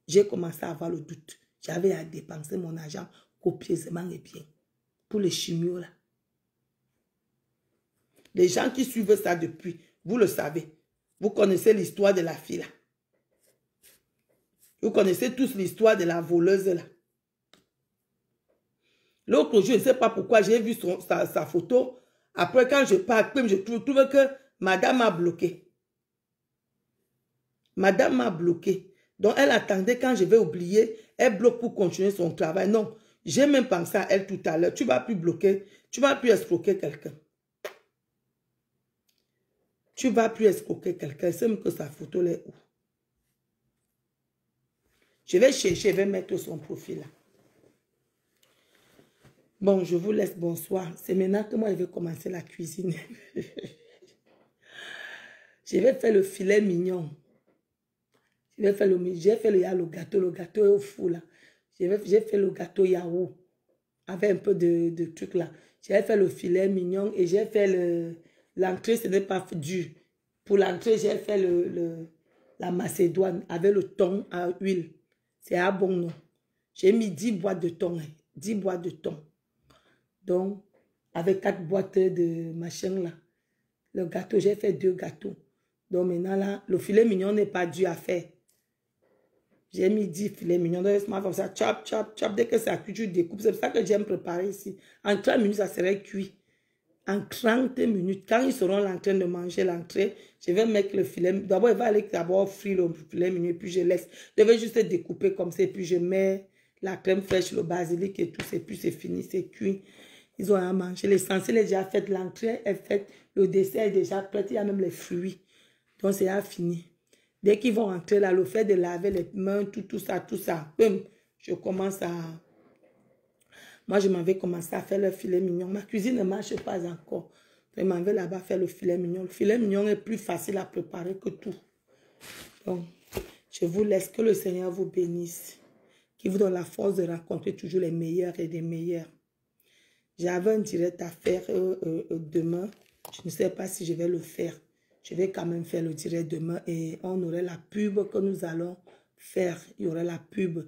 J'ai commencé à avoir le doute. J'avais à dépenser mon argent copieusement et bien. Pour les chimios là. Les gens qui suivent ça depuis, vous le savez. Vous connaissez l'histoire de la fille là. Vous connaissez tous l'histoire de la voleuse là. L'autre jour, je ne sais pas pourquoi, j'ai vu sa photo. Après, quand je pars, je trouve que madame m'a bloqué. Madame m'a bloqué. Donc, elle attendait quand je vais oublier, elle bloque pour continuer son travail. Non, j'ai même pensé à elle tout à l'heure. Tu ne vas plus bloquer, tu ne vas plus escroquer quelqu'un. Tu ne vas plus escroquer quelqu'un. C'est même que sa photo est où? Je vais chercher, je vais mettre son profil là. Bon, je vous laisse, bonsoir. C'est maintenant que moi, je vais commencer la cuisine. Je vais faire le filet mignon. J'ai fait le gâteau. Le gâteau est au four là. J'ai fait le gâteau yaourt. Avec un peu de trucs là. J'ai fait le filet mignon et j'ai fait l'entrée, ce n'est pas dur. Pour l'entrée, j'ai fait la macédoine avec le thon à huile. C'est à bon nom. J'ai mis 10 boîtes de thon. 10 boîtes de thon. Donc, avec 4 boîtes de machin là. Le gâteau, j'ai fait 2 gâteaux. Donc maintenant là, le filet mignon n'est pas dur à faire. J'ai mis 10 filets mignons. Donc, comme ça, chop, chop, chop. Dès que ça cuit, tu découpes. C'est pour ça que j'aime préparer ici. En 30 minutes, ça serait cuit. En 30 minutes, quand ils seront en train de manger l'entrée, je vais mettre le filet. D'abord, il va aller d'abord frire le filet mignon, puis je laisse. Je vais juste découper comme ça, puis je mets la crème fraîche, le basilic et tout, et puis c'est fini, c'est cuit. Ils ont à manger. L'essentiel est déjà fait, l'entrée est faite, le dessert est déjà prêt, il y a même les fruits. Donc, c'est à fini. Dès qu'ils vont entrer là, le fait de laver les mains, tout ça, boum, je commence à... Moi, je m'avais commencé à faire le filet mignon. Ma cuisine ne marche pas encore. Je m'en vais là-bas faire le filet mignon. Le filet mignon est plus facile à préparer que tout. Donc, je vous laisse, que le Seigneur vous bénisse. Qu'il vous donne la force de rencontrer toujours les meilleurs et des meilleurs. J'avais un direct à faire demain. Je ne sais pas si je vais le faire. Je vais quand même faire le direct demain et on aurait la pub que nous allons faire. Il y aurait la pub.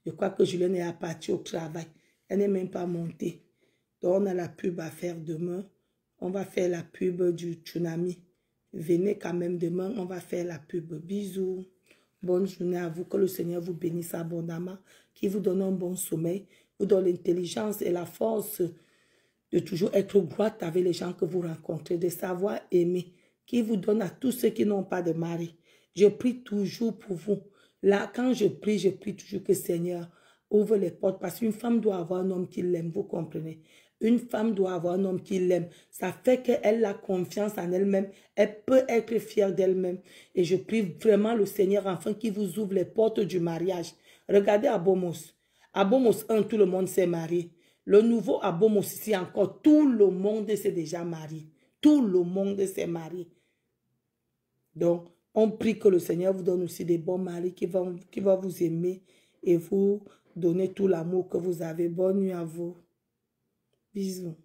Je crois que Julien est partie au travail. Elle n'est même pas montée. Donc on a la pub à faire demain. On va faire la pub du tsunami. Venez quand même demain, on va faire la pub. Bisous. Bonne journée à vous. Que le Seigneur vous bénisse abondamment. Qu'il vous donne un bon sommeil. Vous donne l'intelligence et la force de toujours être droite avec les gens que vous rencontrez, de savoir aimer, qui vous donne à tous ceux qui n'ont pas de mari. Je prie toujours pour vous. Là, quand je prie toujours que Seigneur ouvre les portes, parce qu'une femme doit avoir un homme qui l'aime, vous comprenez? Une femme doit avoir un homme qui l'aime. Ça fait qu'elle a confiance en elle-même. Elle peut être fière d'elle-même. Et je prie vraiment le Seigneur, enfin, qu'il vous ouvre les portes du mariage. Regardez Abomos. Abomos 1, tout le monde s'est marié. Le nouveau Abomos ici encore, tout le monde s'est déjà marié. Tout le monde s'est marié. Donc, on prie que le Seigneur vous donne aussi des bons maris qui vont vous aimer et vous donner tout l'amour que vous avez. Bonne nuit à vous. Bisous.